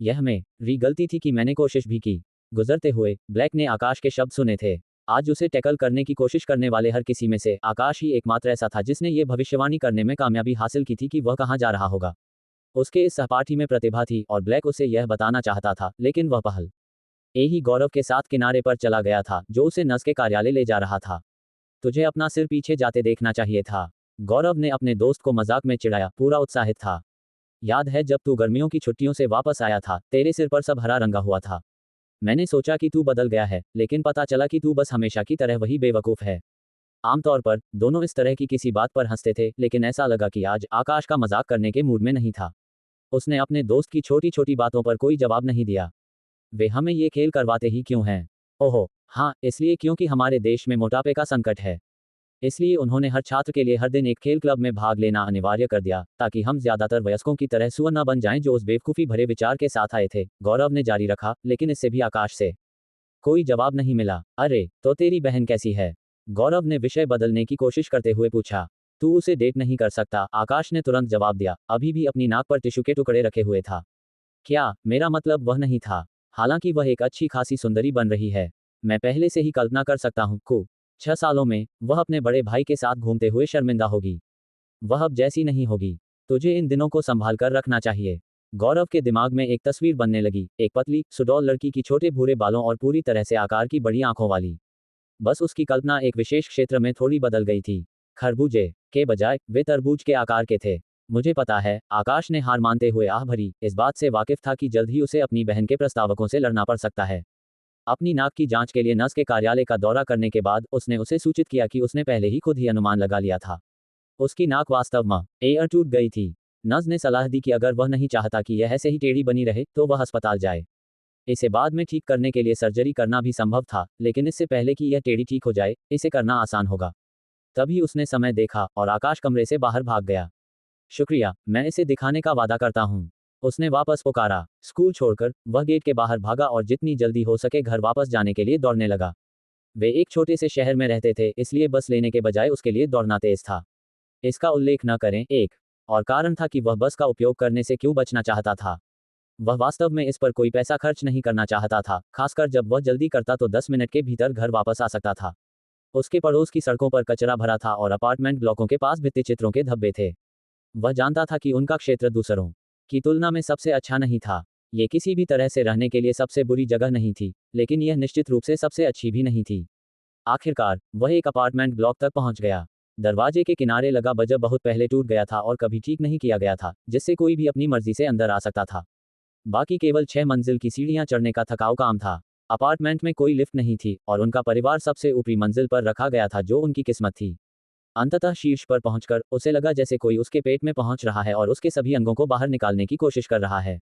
यह मेरी गलती थी कि मैंने कोशिश भी की। गुजरते हुए ब्लैक ने आकाश के शब्द सुने थे। आज उसे टैकल करने की कोशिश करने वाले हर किसी में से आकाश ही एकमात्र ऐसा था जिसने ये भविष्यवाणी करने में कामयाबी हासिल की थी कि वह कहाँ जा रहा होगा। उसके इस सहपाठी में प्रतिभा थी और ब्लैक उसे यह बताना चाहता था, लेकिन वह पहल ही गौरव के साथ किनारे पर चला गया था, जो उसे नर्स के कार्यालय ले जा रहा था। तुझे अपना सिर पीछे जाते देखना चाहिए था, गौरव ने अपने दोस्त को मजाक में चिढ़ाया, पूरा उत्साहित था। याद है जब तू गर्मियों की छुट्टियों से वापस आया था, तेरे सिर पर सब हरा रंगा हुआ था। मैंने सोचा कि तू बदल गया है, लेकिन पता चला कि तू बस हमेशा की तरह वही बेवकूफ है। आमतौर पर दोनों इस तरह की किसी बात पर हंसते थे, लेकिन ऐसा लगा कि आज आकाश का मजाक करने के मूड में नहीं था। उसने अपने दोस्त की छोटी छोटी बातों पर कोई जवाब नहीं दिया। वे हमें ये खेल करवाते ही क्यों हैं? ओहो हाँ, इसलिए क्योंकि हमारे देश में मोटापे का संकट है। इसलिए उन्होंने हर छात्र के लिए हर दिन एक खेल क्लब में भाग लेना अनिवार्य कर दिया, ताकि हम ज्यादातर वयस्कों की तरह सुअर न बन जाएं जो उस बेवकूफी भरे विचार के साथ आए थे, गौरव ने जारी रखा, लेकिन इससे भी आकाश से कोई जवाब नहीं मिला। अरे तो तेरी बहन कैसी है? गौरव ने विषय बदलने की कोशिश करते हुए पूछा। तू उसे डेट नहीं कर सकता, आकाश ने तुरंत जवाब दिया, अभी भी अपनी नाक पर टिश्यू के टुकड़े रखे हुए था। क्या? मेरा मतलब वह नहीं था। हालांकि वह एक अच्छी खासी सुंदरी बन रही है। मैं पहले से ही कल्पना कर सकता हूँ को 6 सालों में वह अपने बड़े भाई के साथ घूमते हुए शर्मिंदा होगी। वह अब जैसी नहीं होगी। तुझे इन दिनों को संभाल कर रखना चाहिए। गौरव के दिमाग में एक तस्वीर बनने लगी, एक पतली सुडौल लड़की की छोटे भूरे बालों और पूरी तरह से आकार की बड़ी आंखों वाली। बस उसकी कल्पना एक विशेष क्षेत्र में थोड़ी बदल गई थी। खरबूजे के बजाय वे तरबूज के आकार के थे। मुझे पता है, आकाश ने हार मानते हुए आह भरी, इस बात से वाकिफ था कि जल्द ही उसे अपनी बहन के प्रस्तावकों से लड़ना पड़ सकता है। अपनी नाक की जांच के लिए नर्स के कार्यालय का दौरा करने के बाद उसने उसे सूचित किया कि उसने पहले ही खुद ही अनुमान लगा लिया था। उसकी नाक वास्तव में एयर टूट गई थी। नर्स ने सलाह दी कि अगर वह नहीं चाहता कि यह ऐसे ही टेढ़ी बनी रहे तो वह अस्पताल जाए। इसे बाद में ठीक करने के लिए सर्जरी करना भी संभव था, लेकिन इससे पहले कि यह टेढ़ी ठीक हो जाए, इसे करना आसान होगा। तभी उसने समय देखा और आकाश कमरे से बाहर भाग गया। शुक्रिया, मैं इसे दिखाने का वादा करता हूँ, उसने वापस पुकारा। स्कूल छोड़कर वह गेट के बाहर भागा और जितनी जल्दी हो सके घर वापस जाने के लिए दौड़ने लगा। वे एक छोटे से शहर में रहते थे, इसलिए बस लेने के बजाय उसके लिए दौड़ना तेज था। इसका उल्लेख न करें, एक और कारण था कि वह बस का उपयोग करने से क्यों बचना चाहता था। वह वास्तव में इस पर कोई पैसा खर्च नहीं करना चाहता था, खासकर जब वह जल्दी करता तो 10 मिनट के भीतर घर वापस आ सकता था। उसके पड़ोस की सड़कों पर कचरा भरा था और अपार्टमेंट ब्लॉकों के पास भित्ति चित्रों के धब्बे थे। वह जानता था कि उनका क्षेत्र दूसरों की तुलना में सबसे अच्छा नहीं था। ये किसी भी तरह से रहने के लिए सबसे बुरी जगह नहीं थी, लेकिन यह निश्चित रूप से सबसे अच्छी भी नहीं थी। आखिरकार वह एक अपार्टमेंट ब्लॉक तक पहुंच गया। दरवाजे के किनारे लगा बजर बहुत पहले टूट गया था और कभी ठीक नहीं किया गया था, जिससे कोई भी अपनी मर्जी से अंदर आ सकता था। बाकी केवल 6 मंजिल की सीढ़ियां चढ़ने का थकाऊ काम था। अपार्टमेंट में कोई लिफ्ट नहीं थी और उनका परिवार सबसे ऊपरी मंजिल पर रखा गया था, जो उनकी किस्मत थी। अंततः शीर्ष पर पहुंचकर उसे लगा जैसे कोई उसके पेट में पहुंच रहा है और उसके सभी अंगों को बाहर निकालने की कोशिश कर रहा है।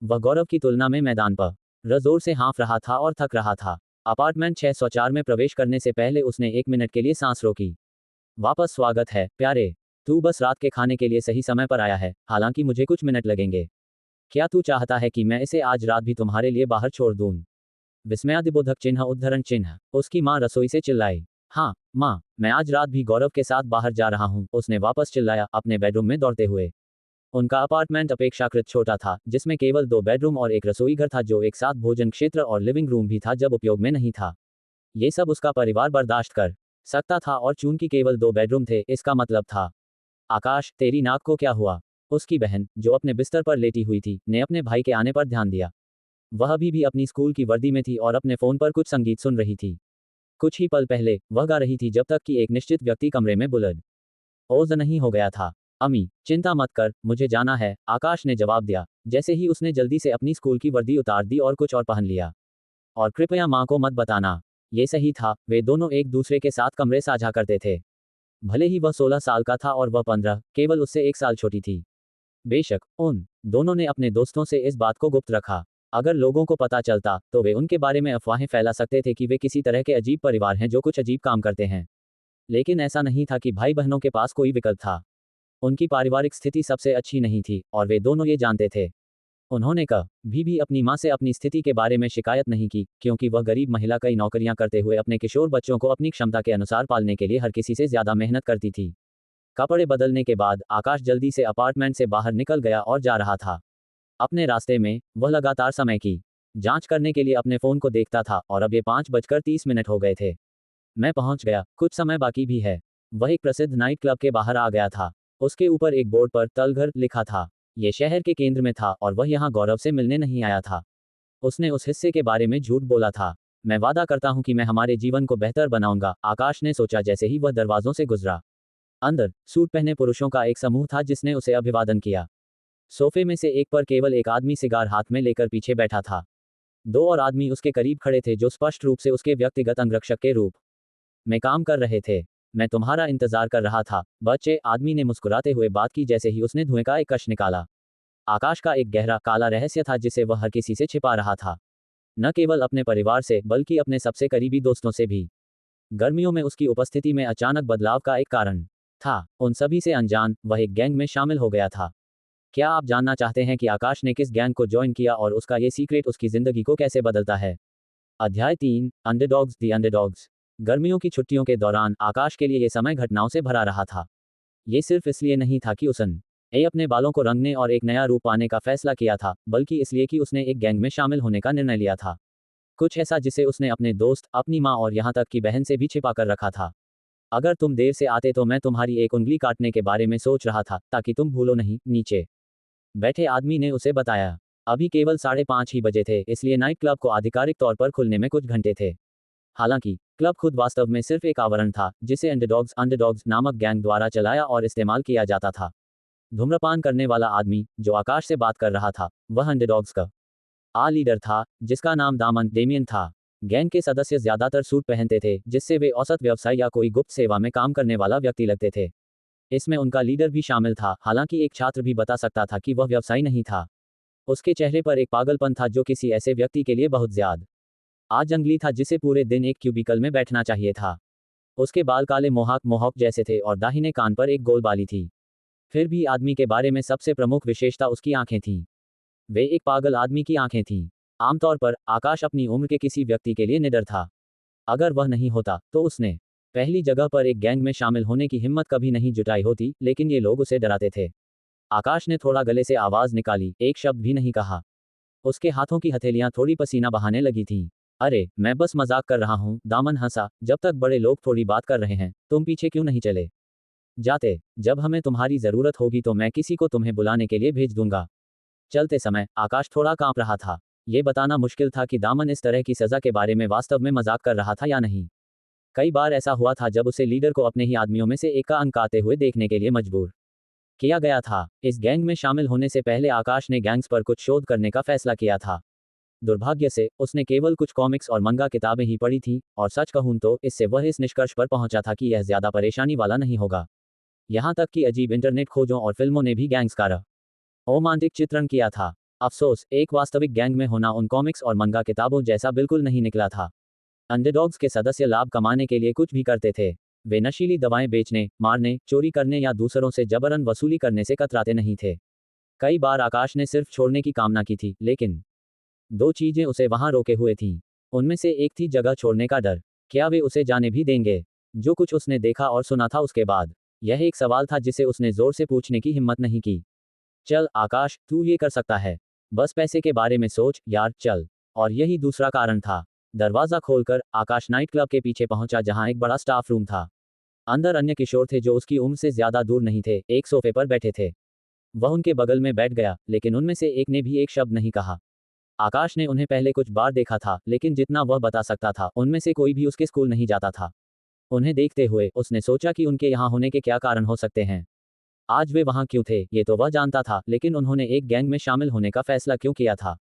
वह गौरव की तुलना में मैदान पर जोर से हाँफ रहा था और थक रहा था। अपार्टमेंट 604 में प्रवेश करने से पहले उसने 1 मिनट के लिए सांस रोकी। वापस स्वागत है प्यारे, तू बस रात के खाने के लिए सही समय पर आया है, हालांकि मुझे कुछ मिनट लगेंगे। क्या तू चाहता है कि मैं इसे आज रात भी तुम्हारे लिए बाहर छोड़ दूं? विस्मयादिबोधक चिन्ह उद्धरण चिन्ह। उसकी मां रसोई से चिल्लाई। हाँ माँ, मैं आज रात भी गौरव के साथ बाहर जा रहा हूँ, उसने वापस चिल्लाया, अपने बेडरूम में दौड़ते हुए। उनका अपार्टमेंट अपेक्षाकृत छोटा था, जिसमें केवल 2 बेडरूम और एक रसोई घर था, जो एक साथ भोजन क्षेत्र और लिविंग रूम भी था जब उपयोग में नहीं था। ये सब उसका परिवार बर्दाश्त कर सकता था और चूंकि केवल 2 बेडरूम थे, इसका मतलब था। आकाश, तेरी नाक को क्या हुआ? उसकी बहन, जो अपने बिस्तर पर लेटी हुई थी, ने अपने भाई के आने पर ध्यान दिया। वह अभी भी अपनी स्कूल की वर्दी में थी और अपने फोन पर कुछ संगीत सुन रही थी। कुछ ही पल पहले वह गा रही थी जब तक कि एक निश्चित व्यक्ति कमरे में बुलंद ओज नहीं हो गया था। अम्मी, चिंता मत कर, मुझे जाना है, आकाश ने जवाब दिया, जैसे ही उसने जल्दी से अपनी स्कूल की वर्दी उतार दी और कुछ और पहन लिया। और कृपया माँ को मत बताना। ये सही था, वे दोनों एक दूसरे के साथ कमरे साझा करते थे। भले ही वह 16 साल का था और वह 15, केवल उससे 1 साल छोटी थी। बेशक, उन दोनों ने अपने दोस्तों से इस बात को गुप्त रखा। अगर लोगों को पता चलता, तो वे उनके बारे में अफवाहें फैला सकते थे कि वे किसी तरह के अजीब परिवार हैं जो कुछ अजीब काम करते हैं। लेकिन ऐसा नहीं था कि भाई बहनों के पास कोई विकल्प था। उनकी पारिवारिक स्थिति सबसे अच्छी नहीं थी, और वे दोनों ये जानते थे। उन्होंने कभी भी अपनी माँ से अपनी स्थिति के बारे में शिकायत नहीं की, क्योंकि वह गरीब महिला कई नौकरियां करते हुए अपने किशोर बच्चों को अपनी क्षमता के अनुसार पालने के लिए हर किसी से ज्यादा मेहनत करती थी। कपड़े बदलने के बाद आकाश जल्दी से अपार्टमेंट से बाहर निकल गया और जा रहा था। अपने रास्ते में वह लगातार समय की जांच करने के लिए अपने फोन को देखता था और अब ये 5:30 हो गए थे। मैं पहुंच गया, कुछ समय बाकी भी है। वह एक प्रसिद्ध नाइट क्लब के बाहर आ गया था। उसके ऊपर एक बोर्ड पर तलघर लिखा था। यह शहर के केंद्र में था और वह यहाँ गौरव से मिलने नहीं आया था। उसने उस हिस्से के बारे में झूठ बोला था। मैं वादा करता हूँ कि मैं हमारे जीवन को बेहतर बनाऊंगा, आकाश ने सोचा जैसे ही वह दरवाजों से गुजरा। अंदर सूट पहने पुरुषों का एक समूह था जिसने उसे अभिवादन किया। सोफे में से एक पर केवल एक आदमी सिगार हाथ में लेकर पीछे बैठा था। 2 और आदमी उसके करीब खड़े थे जो स्पष्ट रूप से उसके व्यक्तिगत अंगरक्षक के रूप में काम कर रहे थे। मैं तुम्हारा इंतजार कर रहा था, बच्चे, आदमी ने मुस्कुराते हुए बात की जैसे ही उसने धुएं का एक कश निकाला। आकाश का एक गहरा काला रहस्य था जिसे वह हर किसी से छिपा रहा था। न केवल अपने परिवार से, बल्कि अपने सबसे करीबी दोस्तों से भी। गर्मियों में उसकी उपस्थिति में अचानक बदलाव का एक कारण था। उन सभी से अनजान, वह एक गैंग में शामिल हो गया था। क्या आप जानना चाहते हैं कि आकाश ने किस गैंग को ज्वाइन किया और उसका ये सीक्रेट उसकी जिंदगी को कैसे बदलता है? अध्याय 3, अंडरडॉग्स, दी अंडरडॉग्स। गर्मियों की छुट्टियों के दौरान आकाश के लिए ये समय घटनाओं से भरा रहा था। ये सिर्फ इसलिए नहीं था कि उसने अपने बालों को रंगने और एक नया रूप पाने का फैसला किया था, बल्कि इसलिए कि उसने एक गैंग में शामिल होने का निर्णय लिया था। कुछ ऐसा जिसे उसने अपने दोस्त, अपनी माँ और यहाँ तक कि बहन से भी छिपा कर रखा था। अगर तुम देर से आते तो मैं तुम्हारी एक उंगली काटने के बारे में सोच रहा था, ताकि तुम भूलो नहीं, नीचे बैठे आदमी ने उसे बताया। अभी केवल 5:30 ही बजे थे, इसलिए नाइट क्लब को आधिकारिक तौर पर खुलने में कुछ घंटे थे। हालांकि क्लब खुद वास्तव में सिर्फ एक आवरण था जिसे अंडरडॉग्स नामक गैंग द्वारा चलाया और इस्तेमाल किया जाता था। धूम्रपान करने वाला आदमी जो आकाश से बात कर रहा था, वह अंडरडॉग्स का लीडर था, जिसका नाम डेमियन था। गैंग के सदस्य ज्यादातर सूट पहनते थे, जिससे वे औसत व्यवसाय या कोई गुप्त सेवा में काम करने वाला व्यक्ति लगते थे। इसमें उनका लीडर भी शामिल था, हालांकि एक छात्र भी बता सकता था कि वह व्यवसायी नहीं था। उसके चेहरे पर एक पागलपन था जो किसी ऐसे व्यक्ति के लिए बहुत ज्यादा जंगली था जिसे पूरे दिन एक क्यूबिकल में बैठना चाहिए था। उसके बाल काले मोहॉक जैसे थे और दाहिने कान पर एक गोल बाली थी। फिर भी आदमी के बारे में सबसे प्रमुख विशेषता उसकी आंखें थीं। वे एक पागल आदमी की आंखें थीं। आमतौर पर आकाश अपनी उम्र के किसी व्यक्ति के लिए निडर था। अगर वह नहीं होता तो उसने पहली जगह पर एक गैंग में शामिल होने की हिम्मत कभी नहीं जुटाई होती, लेकिन ये लोग उसे डराते थे। आकाश ने थोड़ा गले से आवाज निकाली, एक शब्द भी नहीं कहा। उसके हाथों की हथेलियां थोड़ी पसीना बहाने लगी थीं। अरे, मैं बस मजाक कर रहा हूं, दामन हंसा, जब तक बड़े लोग थोड़ी बात कर रहे हैं, तुम पीछे क्यों नहीं चले जाते? जब हमें तुम्हारी जरूरत होगी तो मैं किसी को तुम्हें बुलाने के लिए भेज दूंगा। चलते समय आकाश थोड़ा कांप रहा था। ये बताना मुश्किल था कि दामन इस तरह की सजा के बारे में वास्तव में मजाक कर रहा था या नहीं। कई बार ऐसा हुआ था जब उसे लीडर को अपने ही आदमियों में से एक का अंक आते हुए देखने के लिए मजबूर किया गया था। इस गैंग में शामिल होने से पहले आकाश ने गैंग्स पर कुछ शोध करने का फैसला किया था। दुर्भाग्य से उसने केवल कुछ कॉमिक्स और मंगा किताबें ही पढ़ी थीं, और सच कहूं तो इससे वह इस निष्कर्ष पर पहुंचा था कि यह ज्यादा परेशानी वाला नहीं होगा। यहां तक कि अजीब इंटरनेट खोजों और फिल्मों ने भी गैंग्स का रोमांटिक चित्रण किया था। अफसोस, एक वास्तविक गैंग में होना उन कॉमिक्स और मंगा किताबों जैसा बिल्कुल नहीं निकला था। अंडरडॉग्स के सदस्य लाभ कमाने के लिए कुछ भी करते थे। वे नशीली दवाएं बेचने, मारने, चोरी करने या दूसरों से जबरन वसूली करने से कतराते नहीं थे। कई बार आकाश ने सिर्फ छोड़ने की कामना की थी, लेकिन 2 चीजें उसे वहां रोके हुए थीं। उनमें से एक थी जगह छोड़ने का डर। क्या वे उसे जाने भी देंगे? जो कुछ उसने देखा और सुना था उसके बाद, यह एक सवाल था जिसे उसने जोर से पूछने की हिम्मत नहीं की। चल आकाश, तू ये कर सकता है। बस पैसे के बारे में सोच यार, चल। और यही दूसरा कारण था। दरवाजा खोलकर आकाश नाइट क्लब के पीछे पहुंचा, जहां एक बड़ा स्टाफ रूम था। अंदर अन्य किशोर थे जो उसकी उम्र से ज्यादा दूर नहीं थे, एक सोफे पर बैठे थे। वह उनके बगल में बैठ गया, लेकिन उनमें से एक ने भी एक शब्द नहीं कहा। आकाश ने उन्हें पहले कुछ बार देखा था, लेकिन जितना वह बता सकता था, उनमें से कोई भी उसके स्कूल नहीं जाता था। उन्हें देखते हुए उसने सोचा कि उनके यहाँ होने के क्या कारण हो सकते हैं। आज वे वहाँ क्यों थे, ये तो वह जानता था, लेकिन उन्होंने एक गैंग में शामिल होने का फैसला क्यों किया था।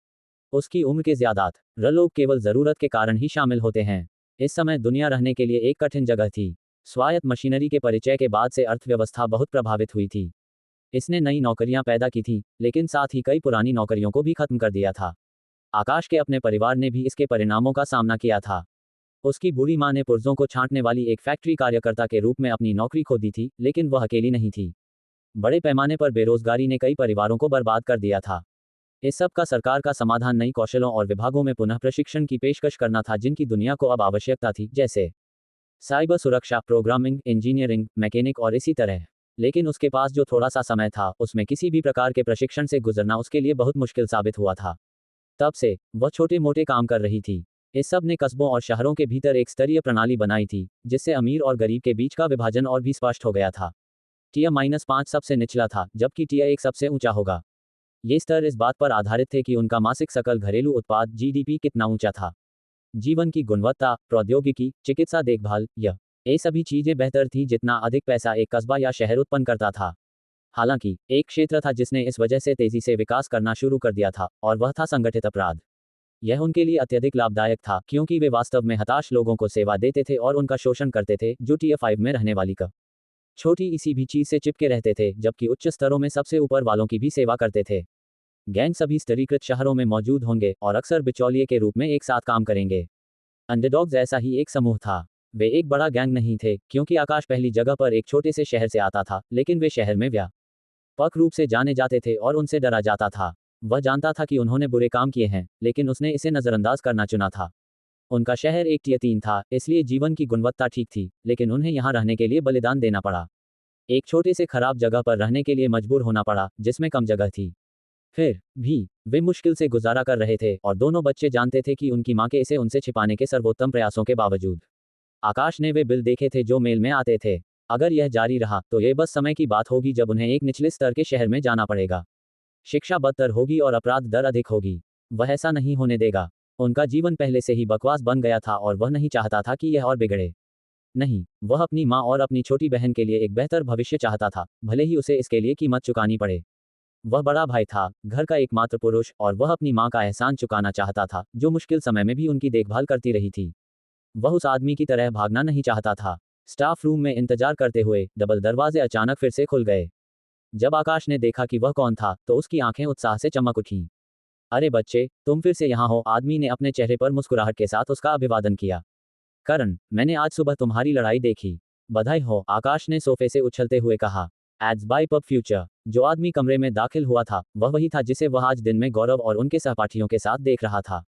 उसकी उम्र के ज्यादातर लोग केवल जरूरत के कारण ही शामिल होते हैं। इस समय दुनिया रहने के लिए एक कठिन जगह थी। स्वायत्त मशीनरी के परिचय के बाद से अर्थव्यवस्था बहुत प्रभावित हुई थी। इसने नई नौकरियां पैदा की थी, लेकिन साथ ही कई पुरानी नौकरियों को भी खत्म कर दिया था। आकाश के अपने परिवार ने भी इसके परिणामों का सामना किया था। उसकी बूढ़ी मां ने पुर्जों को छांटने वाली एक फैक्ट्री कार्यकर्ता के रूप में अपनी नौकरी खो दी थी, लेकिन वह अकेली नहीं थी। बड़े पैमाने पर बेरोजगारी ने कई परिवारों को बर्बाद कर दिया था। इस सब का सरकार का समाधान नई कौशलों और विभागों में पुनः प्रशिक्षण की पेशकश करना था, जिनकी दुनिया को अब आवश्यकता थी, जैसे साइबर सुरक्षा, प्रोग्रामिंग, इंजीनियरिंग, मैकेनिक और इसी तरह। लेकिन उसके पास जो थोड़ा सा समय था, उसमें किसी भी प्रकार के प्रशिक्षण से गुजरना उसके लिए बहुत मुश्किल साबित हुआ था। तब से वह छोटे मोटे काम कर रही थी। इस सब ने कस्बों और शहरों के भीतर एक स्तरीय प्रणाली बनाई थी, जिससे अमीर और गरीब के बीच का विभाजन और भी स्पष्ट हो गया था। टियर-5 सबसे निचला था, जबकि टियर 1 सबसे ऊंचा होगा। ये स्तर इस बात पर आधारित थे कि उनका मासिक सकल घरेलू उत्पाद जीडीपी कितना ऊंचा था। जीवन की गुणवत्ता, प्रौद्योगिकी, चिकित्सा देखभाल, ये सभी चीजें बेहतर थी जितना अधिक पैसा एक कस्बा या शहर उत्पन्न करता था। हालांकि एक क्षेत्र था जिसने इस वजह से तेजी से विकास करना शुरू कर दिया था, और वह था संगठित अपराध। यह उनके लिए अत्यधिक लाभदायक था, क्योंकि वे वास्तव में हताश लोगों को सेवा देते थे और उनका शोषण करते थे, जो टियर 5 में रहने वाली छोटी इसी भी चीज से चिपके रहते थे, जबकि उच्च स्तरों में सबसे ऊपर वालों की भी सेवा करते थे। गैंग सभी स्तरीकृत शहरों में मौजूद होंगे और अक्सर बिचौलिए के रूप में एक साथ काम करेंगे। अंडरडॉग्स ऐसा ही एक समूह था। वे एक बड़ा गैंग नहीं थे, क्योंकि आकाश पहली जगह पर एक छोटे से शहर से आता था, लेकिन वे शहर में व्यापक रूप से जाने जाते थे और उनसे डरा जाता था। वह जानता था कि उन्होंने बुरे काम किए हैं, लेकिन उसने इसे नजरअंदाज करना चुना था। उनका शहर एक टियर 3 था, इसलिए जीवन की गुणवत्ता ठीक थी, लेकिन उन्हें यहाँ रहने के लिए बलिदान देना पड़ा। एक छोटे से खराब जगह पर रहने के लिए मजबूर होना पड़ा, जिसमें कम जगह थी। फिर भी वे मुश्किल से गुजारा कर रहे थे, और दोनों बच्चे जानते थे कि उनकी मां के इसे उनसे छिपाने के सर्वोत्तम प्रयासों के बावजूद। आकाश ने वे बिल देखे थे जो मेल में आते थे। अगर यह जारी रहा तो यह बस समय की बात होगी जब उन्हें एक निचले स्तर के शहर में जाना पड़ेगा। शिक्षा बदतर होगी और अपराध दर अधिक होगी। वह ऐसा नहीं होने देगा। उनका जीवन पहले से ही बकवास बन गया था और वह नहीं चाहता था कि यह और बिगड़े। नहीं, वह अपनी मां और अपनी छोटी बहन के लिए एक बेहतर भविष्य चाहता था, भले ही उसे इसके लिए कीमत चुकानी पड़े। वह बड़ा भाई था, घर का एकमात्र पुरुष, और वह अपनी मां का एहसान चुकाना चाहता था, जो मुश्किल समय में भी उनकी देखभाल करती रही थी। वह उस आदमी की तरह भागना नहीं चाहता था। स्टाफ रूम में इंतजार करते हुए डबल दरवाजे अचानक फिर से खुल गए। जब आकाश ने देखा कि वह कौन था, तो उसकी आंखें उत्साह से चमक उठीं। अरे बच्चे, तुम फिर से यहाँ हो। आदमी ने अपने चेहरे पर मुस्कुराहट के साथ उसका अभिवादन किया। करण, मैंने आज सुबह तुम्हारी लड़ाई देखी। बधाई हो, आकाश ने सोफे से उछलते हुए कहा। Ads by pub future. जो आदमी कमरे में दाखिल हुआ था, वह वही था जिसे वह आज दिन में गौरव और उनके सहपाठियों के साथ देख रहा था।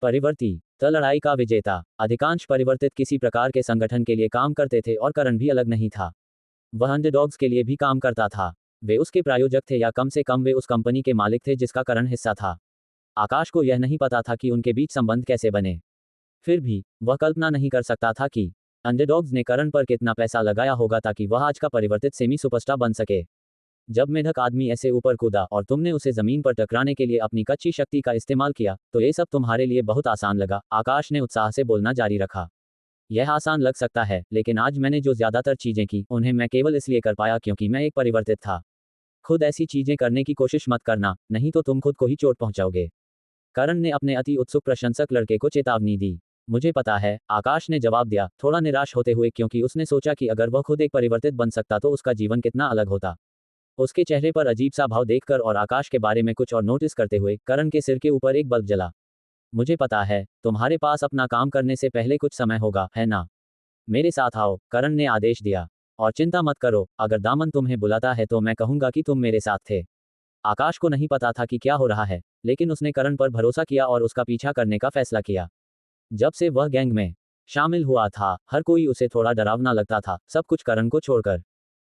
परिवर्ती लड़ाई का विजेता। अधिकांश परिवर्तित किसी प्रकार के संगठन के लिए काम करते थे, और करण भी अलग नहीं था। वह अंडरडॉग्स के लिए भी काम करता था। वे उसके प्रायोजक थे, या कम से कम वे उस कंपनी के मालिक थे जिसका करण हिस्सा था। आकाश को यह नहीं पता था कि उनके बीच संबंध कैसे बने। फिर भी वह कल्पना नहीं कर सकता था कि अंडरडॉग्स ने करण पर कितना पैसा लगाया होगा ताकि वह आज का परिवर्तित सेमी सुपरस्टार बन सके। जब मेढक आदमी ऐसे ऊपर कूदा और तुमने उसे जमीन पर टकराने के लिए अपनी कच्ची शक्ति का इस्तेमाल किया, तो ये सब तुम्हारे लिए बहुत आसान लगा। आकाश ने उत्साह से बोलना जारी रखा। यह आसान लग सकता है, लेकिन आज मैंने जो ज्यादातर चीजें की, उन्हें मैं केवल इसलिए कर पाया क्योंकि मैं एक परिवर्तित था। खुद ऐसी चीजें करने की कोशिश मत करना, नहीं तो तुम खुद को ही चोट पहुंचाओगे। करण ने अपने अति उत्सुक प्रशंसक लड़के को चेतावनी दी। मुझे पता है, आकाश ने जवाब दिया, थोड़ा निराश होते हुए, क्योंकि उसने सोचा कि अगर वह खुद एक परिवर्तित बन सकता तो उसका जीवन कितना अलग होता। उसके चेहरे पर अजीब सा भाव देखकर और आकाश के बारे में कुछ और नोटिस करते हुए, करण के सिर के ऊपर एक बल्ब जला। मुझे पता है, तुम्हारे पास अपना काम करने से पहले कुछ समय होगा, है ना? मेरे साथ आओ, करण ने आदेश दिया। और चिंता मत करो, अगर दामन तुम्हें बुलाता है तो मैं कहूंगा कि तुम मेरे साथ थे। आकाश को नहीं पता था कि क्या हो रहा है, लेकिन उसने करण पर भरोसा किया और उसका पीछा करने का फैसला किया। जब से वह गैंग में शामिल हुआ था, हर कोई उसे थोड़ा डरावना लगता था, सब कुछ करण को छोड़कर।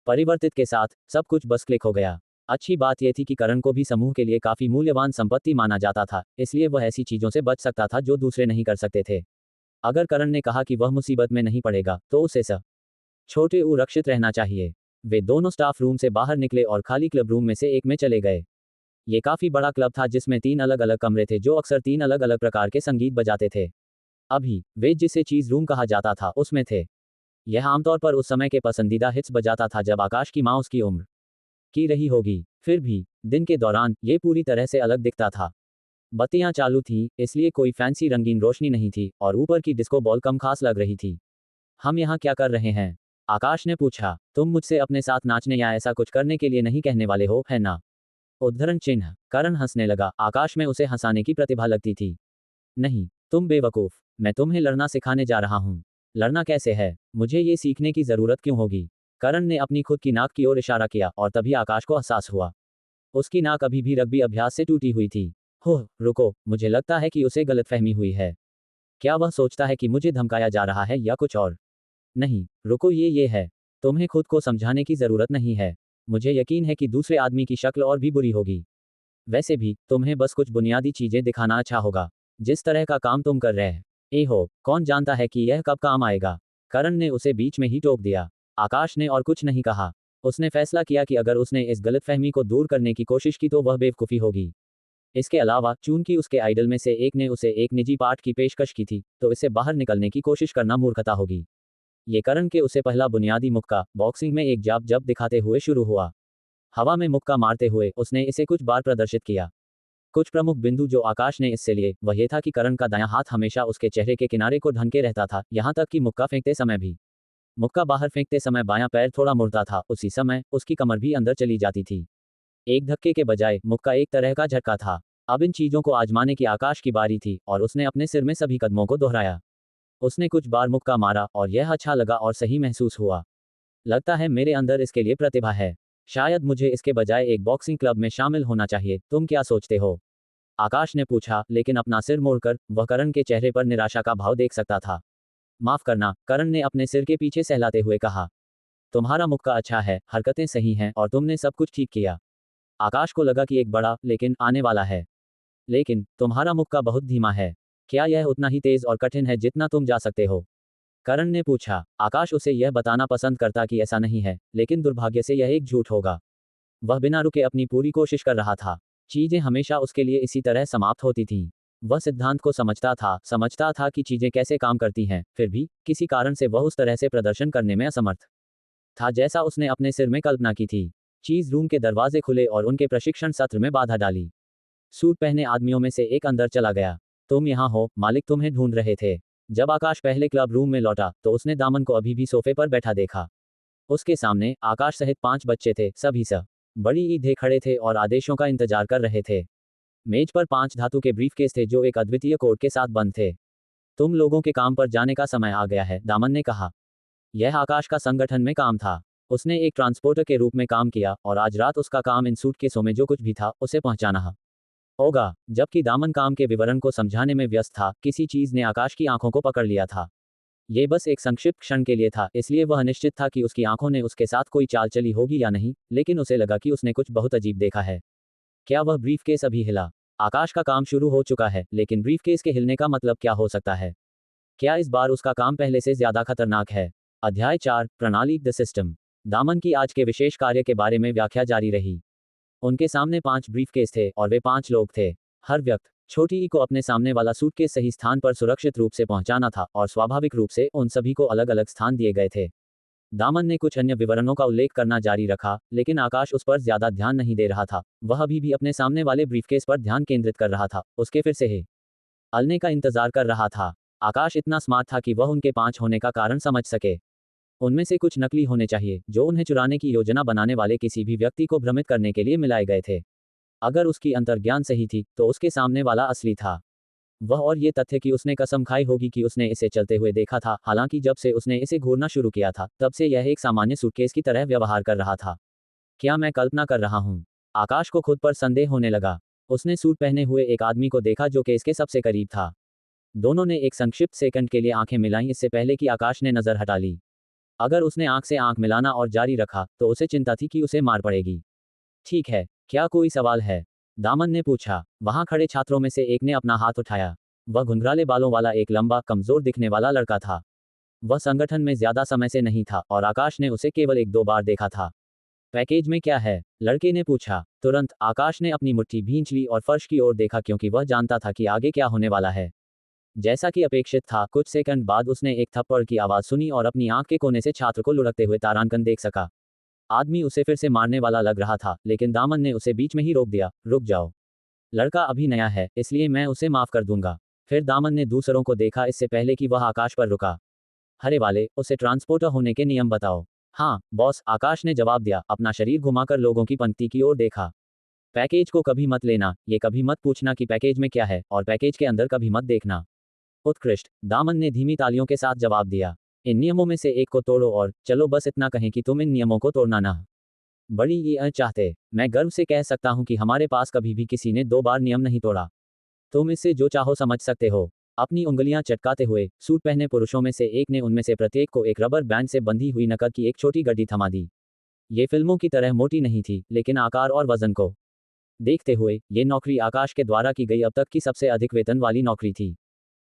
परिवर्तित के साथ सब कुछ बस क्लिक हो गया। अच्छी बात यह थी कि करण को भी समूह के लिए काफी मूल्यवान संपत्ति माना जाता था, इसलिए वह ऐसी चीजों से बच सकता था जो दूसरे नहीं कर सकते थे। अगर करण ने कहा कि वह मुसीबत में नहीं पड़ेगा तो उसे छोटे सुरक्षित रहना चाहिए। वे दोनों स्टाफ रूम से बाहर निकले और खाली क्लब रूम में से एक में चले गए। ये काफी बड़ा क्लब था जिसमें 3 अलग अलग कमरे थे जो अक्सर 3 अलग अलग प्रकार के संगीत बजाते थे। अभी वे जिसे चीज रूम कहा जाता था उसमें थे। यह आमतौर पर उस समय के पसंदीदा हिट्स बजाता था जब आकाश की माँ उसकी उम्र की रही होगी। फिर भी दिन के दौरान ये पूरी तरह से अलग दिखता था। बत्तियां चालू थीं, इसलिए कोई फैंसी रंगीन रोशनी नहीं थी और ऊपर की डिस्को बॉल कम खास लग रही थी। हम यहाँ क्या कर रहे हैं? आकाश ने पूछा। तुम मुझसे अपने साथ नाचने या ऐसा कुछ करने के लिए नहीं कहने वाले हो, है ना? उद्धरण चिन्ह। करण हंसने लगा। आकाश में उसे हंसाने की प्रतिभा लगती थी। नहीं, तुम बेवकूफ। मैं तुम्हें लड़ना सिखाने जा रहा हूँ। लड़ना कैसे है? मुझे ये सीखने की जरूरत क्यों होगी? करण ने अपनी खुद की नाक की ओर इशारा किया और तभी आकाश को एहसास हुआ। उसकी नाक अभी भी रग्बी अभ्यास से टूटी हुई थी। होह, रुको, मुझे लगता है कि उसे गलतफहमी हुई है। क्या वह सोचता है कि मुझे धमकाया जा रहा है या कुछ और? नहीं, रुको, ये है। तुम्हें खुद को समझाने की जरूरत नहीं है। मुझे यकीन है कि दूसरे आदमी की शक्ल और भी बुरी होगी। वैसे भी, तुम्हें बस कुछ बुनियादी चीजें दिखाना अच्छा होगा। जिस तरह का काम तुम कर रहे हो, कौन जानता है कि यह कब काम आएगा? करण ने उसे बीच में ही टोक दिया। आकाश ने और कुछ नहीं कहा। उसने फैसला किया कि अगर उसने इस गलतफहमी को दूर करने की कोशिश की तो वह बेवकूफ़ी होगी। इसके अलावा, चूंकि उसके आइडल में से एक ने उसे एक निजी पाठ की पेशकश की थी, तो इससे बाहर निकलने की कोशिश करना मूर्खता होगी। ये करण के उसे पहला बुनियादी मुक्का बॉक्सिंग में एक जब दिखाते हुए शुरू हुआ। हवा में मुक्का मारते हुए उसने इसे कुछ बार प्रदर्शित किया। कुछ प्रमुख बिंदु जो आकाश ने इससे लिए वह यह था कि करण का दायां हाथ हमेशा उसके चेहरे के किनारे को ढंके रहता था, यहां तक कि मुक्का फेंकते समय भी। मुक्का बाहर फेंकते समय बायां पैर थोड़ा मुड़ता था, उसी समय उसकी कमर भी अंदर चली जाती थी। एक धक्के के बजाय मुक्का एक तरह का झटका था। अब इन चीजों को आजमाने की आकाश की बारी थी और उसने अपने सिर में सभी कदमों को दोहराया। उसने कुछ बार मुक्का मारा और यह अच्छा लगा और सही महसूस हुआ। लगता है मेरे अंदर इसके लिए प्रतिभा है। शायद मुझे इसके बजाय एक बॉक्सिंग क्लब में शामिल होना चाहिए। तुम क्या सोचते हो? आकाश ने पूछा, लेकिन अपना सिर मोड़कर वह करण के चेहरे पर निराशा का भाव देख सकता था। माफ करना, करण ने अपने सिर के पीछे सहलाते हुए कहा। तुम्हारा मुक्का अच्छा है, हरकतें सही हैं और तुमने सब कुछ ठीक किया। आकाश को लगा कि एक बड़ा लेकिन आने वाला है। लेकिन तुम्हारा मुक्का बहुत धीमा है। क्या यह उतना ही तेज और कठिन है जितना तुम जा सकते हो? करण ने पूछा। आकाश उसे यह बताना पसंद करता कि ऐसा नहीं है, लेकिन दुर्भाग्य से यह एक झूठ होगा। वह बिना रुके अपनी पूरी कोशिश कर रहा था। चीजें हमेशा उसके लिए इसी तरह समाप्त होती थीं। वह सिद्धांत को समझता था कि चीजें कैसे काम करती हैं, फिर भी किसी कारण से वह उस तरह से प्रदर्शन करने में असमर्थ था जैसा उसने अपने सिर में कल्पना की थी। चीज रूम के दरवाजे खुले और उनके प्रशिक्षण सत्र में बाधा डाली। सूट पहने आदमियों में से एक अंदर चला गया। तुम यहाँ हो, मालिक तुम्हें ढूंढ रहे थे। जब आकाश पहले क्लब रूम में लौटा तो उसने दामन को अभी भी सोफे पर बैठा देखा। उसके सामने आकाश सहित 5 बच्चे थे, सभी बड़ी ईदे खड़े थे और आदेशों का इंतजार कर रहे थे। मेज पर 5 धातु के ब्रीफकेस थे जो एक अद्वितीय कोड के साथ बंद थे। तुम लोगों के काम पर जाने का समय आ गया है, दामन ने कहा। यह आकाश का संगठन में काम था। उसने एक ट्रांसपोर्टर के रूप में काम किया और आज रात उसका काम इन सूटकेसों में जो कुछ भी था उसे पहुंचाना होगा। जबकि दामन काम के विवरण को समझाने में व्यस्त था, किसी चीज ने आकाश की आंखों को पकड़ लिया था। ये बस एक संक्षिप्त क्षण के लिए था, इसलिए वह अनिश्चित था कि उसकी आंखों ने उसके साथ कोई चाल चली होगी या नहीं, लेकिन उसे लगा कि उसने कुछ बहुत अजीब देखा है। क्या वह ब्रीफकेस अभी हिला? आकाश का काम शुरू हो चुका है, लेकिन ब्रीफकेस के हिलने का मतलब क्या हो सकता है? क्या इस बार उसका काम पहले से ज्यादा खतरनाक है? अध्याय 4, प्रणाली द सिस्टम। दामन की आज के विशेष कार्य के बारे में व्याख्या जारी रही। उनके सामने 5 ब्रीफकेस थे और वे 5 लोग थे। हर व्यक्ति छोटी ई को अपने सामने वाला सूटकेस सही स्थान पर सुरक्षित रूप से पहुंचाना था और स्वाभाविक रूप से उन सभी को अलग अलग स्थान दिए गए थे। दामन ने कुछ अन्य विवरणों का उल्लेख करना जारी रखा, लेकिन आकाश उस पर ज्यादा ध्यान नहीं दे रहा था। वह अभी भी अपने सामने वाले ब्रीफकेस पर ध्यान केंद्रित कर रहा था, उसके फिर से हिलने का इंतजार कर रहा था। आकाश इतना स्मार्ट था कि वह उनके 5 होने का कारण समझ सके। उनमें से कुछ नकली होने चाहिए, जो उन्हें चुराने की योजना बनाने वाले किसी भी व्यक्ति को भ्रमित करने के लिए मिलाए गए थे। अगर उसकी अंतर्ज्ञान सही थी, तो उसके सामने वाला असली था। वह और ये तथ्य कि उसने कसम खाई होगी कि उसने इसे चलते हुए देखा था, हालांकि जब से उसने इसे घूरना शुरू किया था, तब से यह एक सामान्य सूटकेस की तरह व्यवहार कर रहा था। क्या मैं कल्पना कर रहा हूँ? आकाश को खुद पर संदेह होने लगा। उसने सूट पहने हुए एक आदमी को देखा जो कि इसके सबसे करीब था। दोनों ने एक संक्षिप्त सेकंड के लिए आंखें मिलाईं इससे पहले कि आकाश ने नजर हटा ली। अगर उसने आंख से आंख मिलाना और जारी रखा, तो उसे चिंता थी कि उसे मार पड़ेगी। ठीक है, क्या कोई सवाल है? दामन ने पूछा। वहां खड़े छात्रों में से एक ने अपना हाथ उठाया। वह घुंघराले बालों वाला एक लंबा, कमजोर दिखने वाला लड़का था। वह संगठन में ज्यादा समय से नहीं था और आकाश ने उसे केवल एक दो बार देखा था। पैकेज में क्या है? लड़के ने पूछा। तुरंत आकाश ने अपनी मुट्ठी भींच ली और फर्श की ओर देखा क्योंकि वह जानता था कि आगे क्या होने वाला है। जैसा कि अपेक्षित था, कुछ सेकंड बाद उसने एक थप्पड़ की आवाज सुनी और अपनी आंख के कोने से छात्र को लुढ़कते हुए तारांकन देख सका। आदमी उसे फिर से मारने वाला लग रहा था, लेकिन दामन ने उसे बीच में ही रोक दिया। रुक जाओ। लड़का अभी नया है, इसलिए मैं उसे माफ कर दूंगा। फिर दामन ने दूसरों को देखा इससे पहले कि वह आकाश पर रुका। हरे वाले, उसे ट्रांसपोर्टर होने के नियम बताओ। हाँ बॉस, आकाश ने जवाब दिया, अपना शरीर घुमाकर लोगों की पंक्ति की ओर देखा। पैकेज को कभी मत लेना, ये कभी मत पूछना कि पैकेज में क्या है, और पैकेज के अंदर कभी मत देखना। उत्कृष्ट, दामन ने धीमी तालियों के साथ जवाब दिया। इन नियमों में से एक को तोड़ो और चलो बस इतना कहें कि तुम इन नियमों को तोड़ना ना बड़ी ये चाहते। मैं गर्व से कह सकता हूं कि हमारे पास कभी भी किसी ने 2 बार नियम नहीं तोड़ा। तुम इससे जो चाहो समझ सकते हो। अपनी उंगलियां चटकाते हुए सूट पहने पुरुषों में से एक ने उनमें से प्रत्येक को एक रबर बैंड से बंधी हुई नकद की एक छोटी गड्डी थमा दी। ये फिल्मों की तरह मोटी नहीं थी, लेकिन आकार और वजन को देखते हुए ये नौकरी आकाश के द्वारा की गई अब तक की सबसे अधिक वेतन वाली नौकरी थी।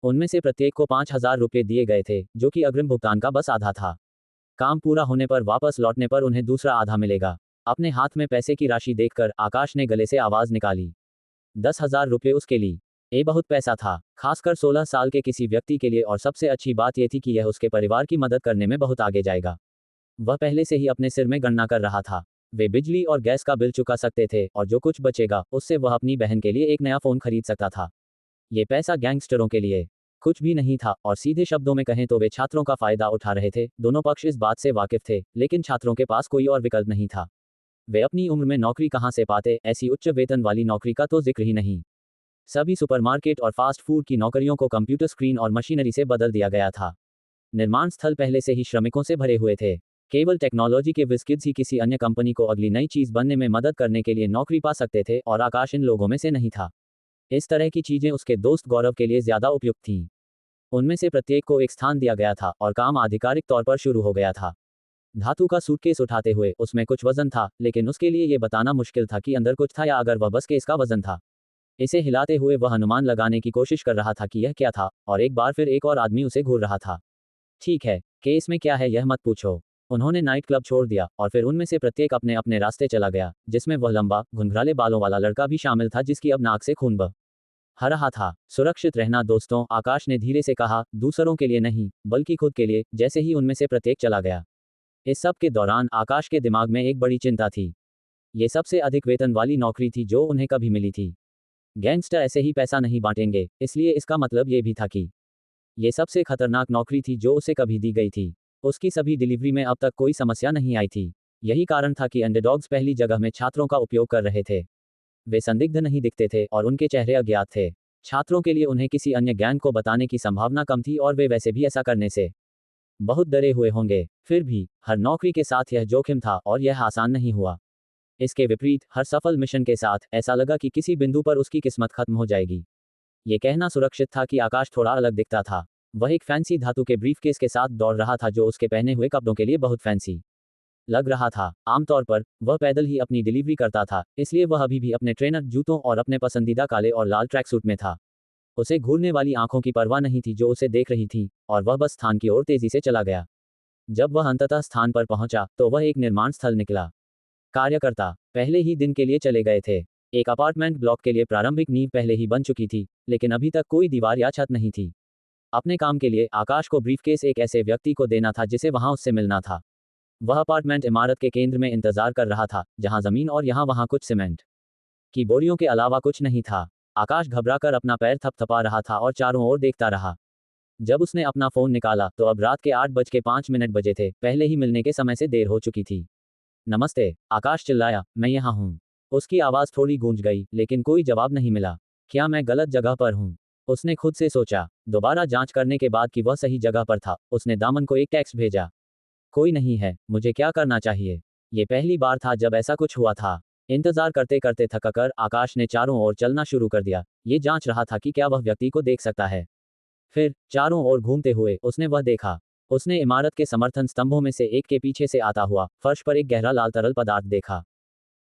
उनमें से प्रत्येक को 5,000 रुपये दिए गए थे, जो कि अग्रिम भुगतान का बस आधा था। काम पूरा होने पर वापस लौटने पर उन्हें दूसरा आधा मिलेगा। अपने हाथ में पैसे की राशि देखकर आकाश ने गले से आवाज निकाली। 10,000 रुपये उसके लिए ये बहुत पैसा था, खासकर 16 साल के किसी व्यक्ति के लिए, और सबसे अच्छी बात यह थी कि यह उसके परिवार की मदद करने में बहुत आगे जाएगा। वह पहले से ही अपने सिर में गणना कर रहा था। वे बिजली और गैस का बिल चुका सकते थे और जो कुछ बचेगा उससे वह अपनी बहन के लिए एक नया फोन खरीद सकता था। ये पैसा गैंगस्टरों के लिए कुछ भी नहीं था, और सीधे शब्दों में कहें तो वे छात्रों का फायदा उठा रहे थे। दोनों पक्ष इस बात से वाकिफ थे, लेकिन छात्रों के पास कोई और विकल्प नहीं था। वे अपनी उम्र में नौकरी कहां से पाते, ऐसी उच्च वेतन वाली नौकरी का तो जिक्र ही नहीं। सभी सुपरमार्केट और फास्ट फूड की नौकरियों को कंप्यूटर स्क्रीन और मशीनरी से बदल दिया गया था। निर्माण स्थल पहले से ही श्रमिकों से भरे हुए थे। केवल टेक्नोलॉजी के विस्किड्स ही किसी अन्य कंपनी को अगली नई चीज बनने में मदद करने के लिए नौकरी पा सकते थे, और आकाश इन लोगों में से नहीं था। इस तरह की चीजें उसके दोस्त गौरव के लिए ज्यादा उपयुक्त थीं। उनमें से प्रत्येक को एक स्थान दिया गया था और काम आधिकारिक तौर पर शुरू हो गया था। धातु का सूटकेस उठाते हुए उसमें कुछ वजन था, लेकिन उसके लिए यह बताना मुश्किल था कि अंदर कुछ था या अगर वह बस केस का वजन था। इसे हिलाते हुए वह अनुमान लगाने की कोशिश कर रहा था कि यह क्या था, और एक बार फिर एक और आदमी उसे घूर रहा था। ठीक है, केस में क्या है यह मत पूछो। उन्होंने नाइट क्लब छोड़ दिया और फिर उनमें से प्रत्येक अपने अपने रास्ते चला गया, जिसमें वह लंबा घुंघराले बालों वाला लड़का भी शामिल था जिसकी अब नाक से खून बह रहा था। सुरक्षित रहना दोस्तों, आकाश ने धीरे से कहा, दूसरों के लिए नहीं बल्कि खुद के लिए। जैसे ही उनमें से प्रत्येक चला गया, इस सब के दौरान आकाश के दिमाग में एक बड़ी चिंता थी। ये सबसे अधिक वेतन वाली नौकरी थी जो उन्हें कभी मिली थी। गैंगस्टर ऐसे ही पैसा नहीं बांटेंगे, इसलिए इसका मतलब ये भी था कि ये सबसे खतरनाक नौकरी थी जो उसे कभी दी गई थी। उसकी सभी डिलीवरी में अब तक कोई समस्या नहीं आई थी। यही कारण था कि अंडरडॉग्स पहली जगह में छात्रों का उपयोग कर रहे थे। वे संदिग्ध नहीं दिखते थे और उनके चेहरे अज्ञात थे। छात्रों के लिए उन्हें किसी अन्य गैंग को बताने की संभावना कम थी और वे वैसे भी ऐसा करने से बहुत डरे हुए होंगे। फिर भी हर नौकरी के साथ यह जोखिम था और यह आसान नहीं हुआ। इसके विपरीत हर सफल मिशन के साथ ऐसा लगा कि किसी बिंदु पर उसकी किस्मत खत्म हो जाएगी। ये कहना सुरक्षित था कि आकाश थोड़ा अलग दिखता था। वह एक फैंसी धातु के ब्रीफकेस के साथ दौड़ रहा था जो उसके पहने हुए कपड़ों के लिए बहुत फैंसी लग रहा था। आमतौर पर वह पैदल ही अपनी डिलीवरी करता था, इसलिए वह अभी भी अपने ट्रेनर जूतों और अपने पसंदीदा काले और लाल ट्रैक सूट में था। उसे घूरने वाली आंखों की परवाह नहीं थी जो उसे देख रही थी, और वह बस स्थान की ओर तेजी से चला गया। जब वह अंततः स्थान पर पहुंचा तो वह एक निर्माण स्थल निकला। कार्यकर्ता पहले ही दिन के लिए चले गए थे। एक अपार्टमेंट ब्लॉक के लिए प्रारंभिक नींव पहले ही बन चुकी थी, लेकिन अभी तक कोई दीवार या छत नहीं थी। अपने काम के लिए आकाश को ब्रीफकेस एक ऐसे व्यक्ति को देना था जिसे वहां उससे मिलना था। वह अपार्टमेंट इमारत के केंद्र में इंतजार कर रहा था, जहां जमीन और यहां वहां कुछ सीमेंट की बोरियों के अलावा कुछ नहीं था। आकाश घबराकर अपना पैर थपथपा रहा था और चारों ओर देखता रहा। जब उसने अपना फोन निकाला तो अब रात के 8:05 बजे थे। पहले ही मिलने के समय से देर हो चुकी थी। नमस्ते, आकाश चिल्लाया, मैं यहाँ हूँ। उसकी आवाज थोड़ी गूंज गई, लेकिन कोई जवाब नहीं मिला। क्या मैं गलत जगह पर हूँ? उसने खुद से सोचा। दोबारा जांच करने के बाद कि वह सही जगह पर था, उसने दामन को एक टेक्स्ट भेजा। कोई नहीं है, मुझे क्या करना चाहिए? ये पहली बार था जब ऐसा कुछ हुआ था। इंतजार करते करते थककर आकाश ने चारों ओर चलना शुरू कर दिया। ये जांच रहा था कि क्या वह व्यक्ति को देख सकता है। फिर चारों ओर घूमते हुए उसने वह देखा। उसने इमारत के समर्थन स्तंभों में से एक के पीछे से आता हुआ फर्श पर एक गहरा लाल तरल पदार्थ देखा।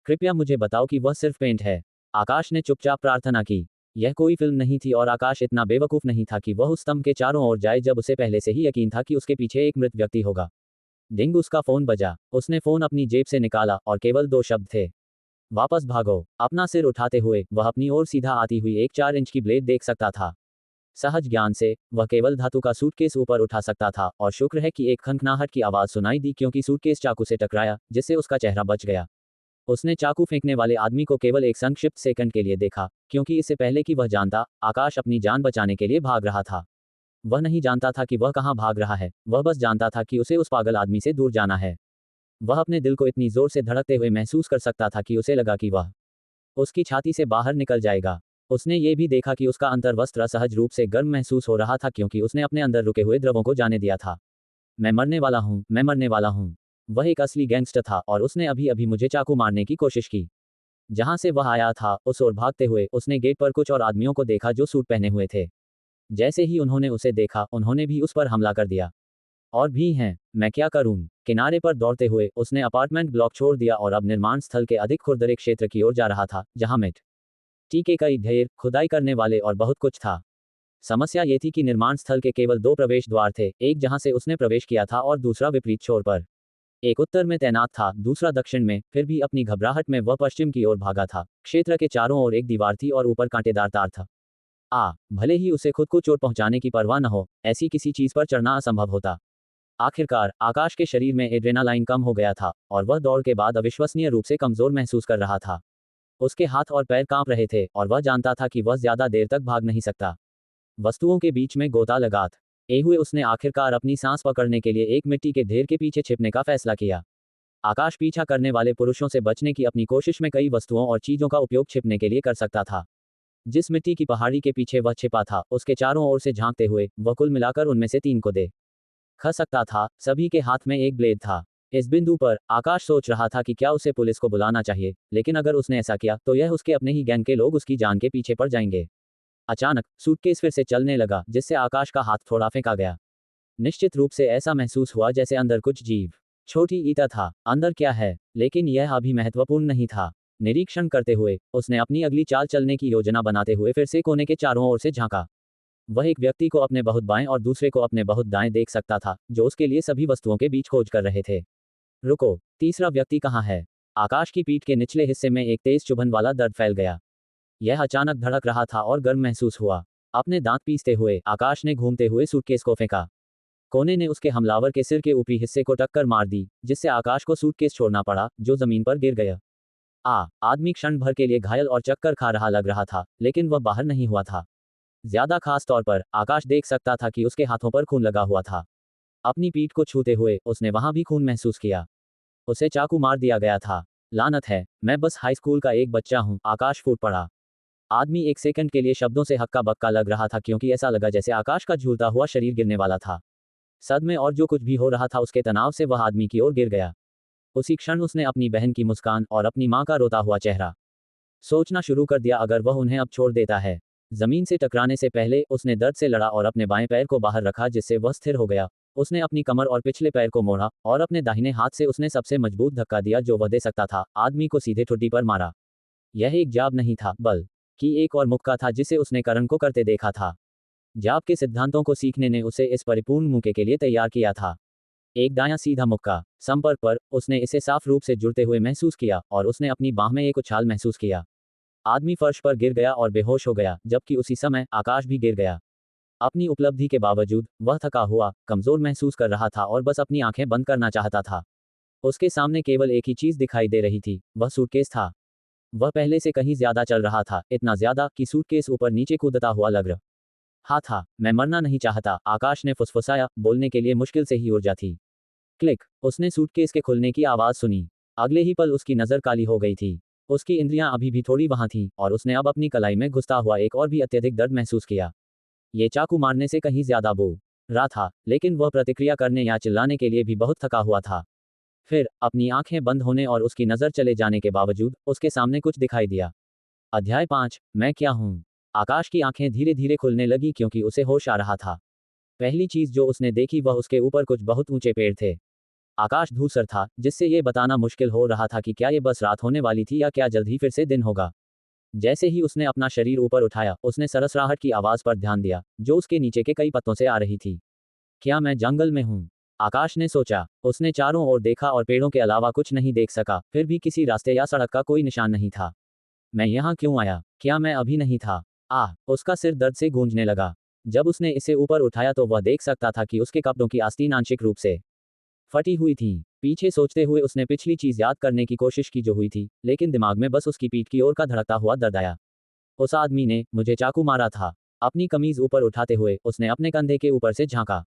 कृपया मुझे बताओ कि वह सिर्फ पेंट है। आकाश ने चुपचाप प्रार्थना की। यह कोई फिल्म नहीं थी और आकाश इतना बेवकूफ नहीं था कि वह उस स्तंभ के चारों ओर जाए जब उसे पहले से ही यकीन था कि उसके पीछे एक मृत व्यक्ति होगा। डिंग, उसका फोन बजा। उसने फोन अपनी जेब से निकाला और केवल 2 शब्द थे। वापस भागो। अपना सिर उठाते हुए वह अपनी ओर सीधा आती हुई एक 4 इंच की ब्लेड देख सकता था। सहज ज्ञान से वह केवल धातु का सूटकेस ऊपर उठा सकता था और शुक्र है कि एक खनखनाहट की आवाज सुनाई दी क्योंकि सूटकेस चाकू से टकराया, जिससे उसका चेहरा बच गया। उसने चाकू फेंकने वाले आदमी को केवल एक संक्षिप्त सेकंड के लिए देखा, क्योंकि इससे पहले कि वह जानता, आकाश अपनी जान बचाने के लिए भाग रहा था। वह नहीं जानता था कि वह कहाँ भाग रहा है, वह बस जानता था कि उसे उस पागल आदमी से दूर जाना है। वह अपने दिल को इतनी जोर से धड़कते हुए महसूस कर सकता था कि उसे लगा कि वह उसकी छाती से बाहर निकल जाएगा। उसने ये भी देखा कि उसका अंतर्वस्त्र असहज रूप से गर्म महसूस हो रहा था क्योंकि उसने अपने अंदर रुके हुए द्रवों को जाने दिया था। मैं मरने वाला हूँ, मैं मरने वाला हूँ। वह एक असली गैंगस्टर था और उसने अभी अभी मुझे चाकू मारने की कोशिश की। जहां से वह आया था उस ओर भागते हुए उसने गेट पर कुछ और आदमियों को देखा जो सूट पहने हुए थे। जैसे ही उन्होंने उसे देखा उन्होंने भी उस पर हमला कर दिया। और भी हैं, मैं क्या करूं? किनारे पर दौड़ते हुए उसने अपार्टमेंट ब्लॉक छोड़ दिया और अब निर्माण स्थल के अधिक खुरदरे क्षेत्र की ओर जा रहा था, जहां मिट टीके कई ढेर, खुदाई करने वाले और बहुत कुछ था। समस्या ये थी कि निर्माण स्थल के केवल 2 प्रवेश द्वार थे, एक जहां से उसने प्रवेश किया था और दूसरा विपरीत छोर पर। एक उत्तर में तैनात था, दूसरा दक्षिण में। फिर भी अपनी घबराहट में वह पश्चिम की ओर भागा था। क्षेत्र के चारों ओर एक दीवार थी और ऊपर कांटेदार तार था। भले ही उसे खुद को चोट पहुंचाने की परवाह न हो, ऐसी किसी चीज पर चढ़ना असंभव होता। आखिरकार आकाश के शरीर में एड्रेनालाइन कम हो गया था और वह दौड़ के बाद अविश्वसनीय रूप से कमजोर महसूस कर रहा था। उसके हाथ और पैर कांप रहे थे और वह जानता था कि वह ज्यादा देर तक भाग नहीं सकता। वस्तुओं के बीच में गोता लगात ए हुए उसने आखिरकार अपनी सांस पकड़ने के लिए एक मिट्टी के ढेर के पीछे छिपने का फैसला किया। आकाश पीछा करने वाले पुरुषों से बचने की अपनी कोशिश में कई वस्तुओं और चीजों का उपयोग छिपने के लिए कर सकता था। जिस मिट्टी की पहाड़ी के पीछे वह छिपा था उसके चारों ओर से झांकते हुए वह कुल मिलाकर उनमें से 3 को दे ख सकता था। सभी के हाथ में एक ब्लेड था। इस बिंदु पर आकाश सोच रहा था कि क्या उसे पुलिस को बुलाना चाहिए, लेकिन अगर उसने ऐसा किया तो यह उसके अपने ही गैंग के लोग उसकी जान के पीछे पड़ जाएंगे। अचानक सूटकेस फिर से चलने लगा, जिससे आकाश का हाथ थोड़ा फेंका गया। निश्चित रूप से ऐसा महसूस हुआ जैसे अंदर कुछ जीव छोटी ईटा था। अंदर क्या है, लेकिन यह अभी महत्वपूर्ण नहीं था। निरीक्षण करते हुए उसने अपनी अगली चाल चलने की योजना बनाते हुए फिर से कोने के चारों ओर से झांका। वह एक व्यक्ति को अपने बहुत बाएं और दूसरे को अपने बहुत दाएं देख सकता था, जो उसके लिए सभी वस्तुओं के बीच खोज कर रहे थे। रुको, तीसरा व्यक्ति कहाँ है? आकाश की पीठ के निचले हिस्से में एक तेज चुभन वाला दर्द फैल गया। यह अचानक धड़क रहा था और गर्म महसूस हुआ। अपने दांत पीसते हुए आकाश ने घूमते हुए सूटकेस को फेंका। कोने ने उसके हमलावर के सिर के ऊपरी हिस्से को टक्कर मार दी, जिससे आकाश को सूटकेस छोड़ना पड़ा, जो जमीन पर गिर गया। आदमी क्षण भर के लिए घायल और चक्कर खा रहा लग रहा था, लेकिन वह बाहर नहीं हुआ था। ज्यादा खास तौर पर आकाश देख सकता था कि उसके हाथों पर खून लगा हुआ था। अपनी पीठ को छूते हुए उसने वहां भी खून महसूस किया। उसे चाकू मार दिया गया था। लानत है, मैं बस हाई स्कूल का एक बच्चा हूं, आकाश फूट पड़ा। आदमी एक सेकंड के लिए शब्दों से हक्का बक्का लग रहा था क्योंकि ऐसा लगा जैसे आकाश का झूलता हुआ शरीर गिरने वाला था। सदमे और जो कुछ भी हो रहा था उसके तनाव से वह आदमी की ओर गिर गया। उसी क्षण उसने अपनी बहन की मुस्कान और अपनी मां का रोता हुआ चेहरा सोचना शुरू कर दिया, अगर वह उन्हें अब छोड़ देता है। जमीन से टकराने से पहले उसने दर्द से लड़ा और अपने बाएं पैर को बाहर रखा, जिससे वह स्थिर हो गया। उसने अपनी कमर और पिछले पैर को मोड़ा और अपने दाहिने हाथ से उसने सबसे मजबूत धक्का दिया जो वह दे सकता था। आदमी को सीधे ठुड्डी पर मारा। यह एक जाब नहीं था, बल्कि एक और मुक्का था जिसे उसने करण को करते देखा था। जाब के सिद्धांतों को सीखने ने उसे इस परिपूर्ण मुक्के के लिए तैयार किया था। एक दायां सीधा मुक्का। संपर्क पर उसने इसे साफ रूप से जुड़ते हुए महसूस किया और उसने अपनी बाह में एक उछाल महसूस किया। आदमी फर्श पर गिर गया और बेहोश हो गया, जबकि उसी समय आकाश भी गिर गया। अपनी उपलब्धि के बावजूद वह थका हुआ, कमजोर महसूस कर रहा था और बस अपनी आंखें बंद करना चाहता था। उसके सामने केवल एक ही चीज दिखाई दे रही थी, वह सूटकेस था। वह पहले से कहीं ज्यादा चल रहा था, इतना ज्यादा कि सूटकेस ऊपर नीचे कूदता हुआ लग रहा था। मैं मरना नहीं चाहता, आकाश ने फुसफुसाया, बोलने के लिए मुश्किल से ही ऊर्जा थी। क्लिक, उसने सूटकेस के खुलने की आवाज सुनी। अगले ही पल उसकी नजर काली हो गई थी। उसकी इंद्रियां अभी भी थोड़ी वहां थीं और उसने अब अपनी कलाई में घुसता हुआ एक और भी अत्यधिक दर्द महसूस किया। ये चाकू मारने से कहीं ज्यादा बो रहा था, लेकिन वह प्रतिक्रिया करने या चिल्लाने के लिए भी बहुत थका हुआ था। फिर अपनी आंखें बंद होने और उसकी नजर चले जाने के बावजूद उसके सामने कुछ दिखाई दिया। अध्याय 5, मैं क्या हूं? आकाश की आंखें धीरे धीरे खुलने लगी क्योंकि उसे होश आ रहा था। पहली चीज जो उसने देखी वह उसके ऊपर कुछ बहुत ऊंचे पेड़ थे। आकाश धूसर था, जिससे ये बताना मुश्किल हो रहा था कि क्या ये बस रात होने वाली थी या क्या जल्द ही फिर से दिन होगा। जैसे ही उसने अपना शरीर ऊपर उठाया, उसने सरसराहट की आवाज पर ध्यान दिया, जो उसके नीचे के कई पत्तों से आ रही थी। क्या मैं जंगल में हूँ? आकाश ने सोचा। उसने चारों ओर देखा और पेड़ों के अलावा कुछ नहीं देख सका, फिर भी किसी रास्ते या सड़क का कोई निशान नहीं था। मैं यहाँ क्यों आया? क्या मैं अभी नहीं था? उसका सिर दर्द से गूंजने लगा। जब उसने इसे ऊपर उठाया तो वह देख सकता था कि उसके कपड़ों की आस्तीन आंशिक रूप से फटी हुई थी। पीछे सोचते हुए उसने पिछली चीज याद करने की कोशिश की जो हुई थी, लेकिन दिमाग में बस उसकी पीठ की ओर का धड़कता हुआ दर्द आया। उस आदमी ने मुझे चाकू मारा था। अपनी कमीज ऊपर उठाते हुए उसने अपने कंधे के ऊपर से झांका।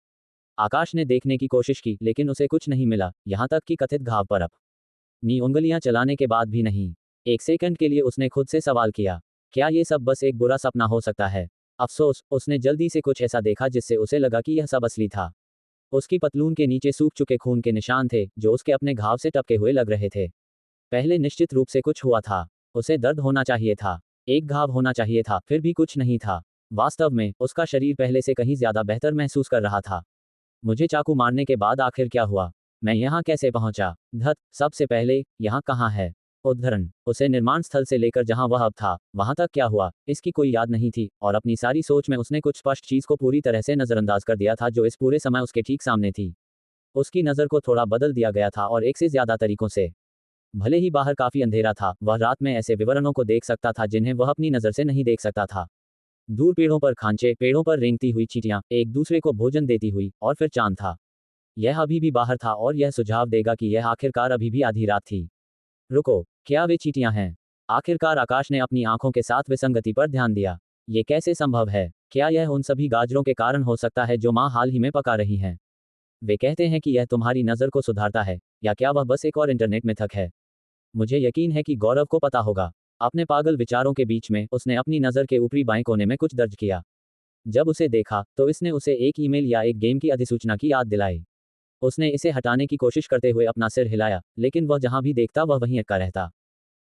आकाश ने देखने की कोशिश की, लेकिन उसे कुछ नहीं मिला, यहाँ तक कि कथित घाव पर अपनी उंगलियां चलाने के बाद भी नहीं। एक सेकंड के लिए उसने खुद से सवाल किया, क्या ये सब बस एक बुरा सपना हो सकता है? अफसोस, उसने जल्दी से कुछ ऐसा देखा जिससे उसे लगा कि यह सब असली था। उसकी पतलून के नीचे सूख चुके खून के निशान थे, जो उसके अपने घाव से टपके हुए लग रहे थे। पहले निश्चित रूप से कुछ हुआ था। उसे दर्द होना चाहिए था। एक घाव होना चाहिए था, फिर भी कुछ नहीं था। वास्तव में, उसका शरीर पहले से कहीं ज्यादा बेहतर महसूस कर रहा था। मुझे चाकू मारने के बाद आखिर क्या हुआ? मैं यहाँ कैसे पहुंचा? धत, सबसे पहले, यहाँ कहाँ है? उद्धरण, उसे निर्माण स्थल से लेकर जहां वह अब था, वहां तक क्या हुआ, इसकी कोई याद नहीं थी, और अपनी सारी सोच में उसने कुछ स्पष्ट चीज को पूरी तरह से नजरअंदाज कर दिया था जो इस पूरे समय उसके ठीक सामने थी। उसकी नजर को थोड़ा बदल दिया गया था और एक से ज्यादा तरीकों से। भले ही बाहर काफी अंधेरा था, वह रात में ऐसे विवरणों को देख सकता था जिन्हें वह अपनी नजर से नहीं देख सकता था। दूर पेड़ों पर खांचे, पेड़ों पर रेंगती हुई चींटियां एक दूसरे को भोजन देती हुई, और फिर चांद था। यह अभी भी बाहर था और यह सुझाव देगा कि यह आखिरकार अभी भी आधी रात थी। रुको, क्या वे चींटियां हैं? आखिरकार आकाश ने अपनी आंखों के साथ विसंगति पर ध्यान दिया। ये कैसे संभव है? क्या यह उन सभी गाजरों के कारण हो सकता है जो माँ हाल ही में पका रही हैं? वे कहते हैं कि यह तुम्हारी नज़र को सुधारता है, या क्या वह बस एक और इंटरनेट मिथक है? मुझे यकीन है कि गौरव को पता होगा। अपने पागल विचारों के बीच में उसने अपनी नज़र के ऊपरी बाएं कोने में कुछ दर्ज किया। जब उसे देखा तो इसने उसे एक ईमेल या एक गेम की अधिसूचना की याद दिलाई। उसने इसे हटाने की कोशिश करते हुए अपना सिर हिलाया, लेकिन वह जहां भी देखता वह वहीं अटका रहता।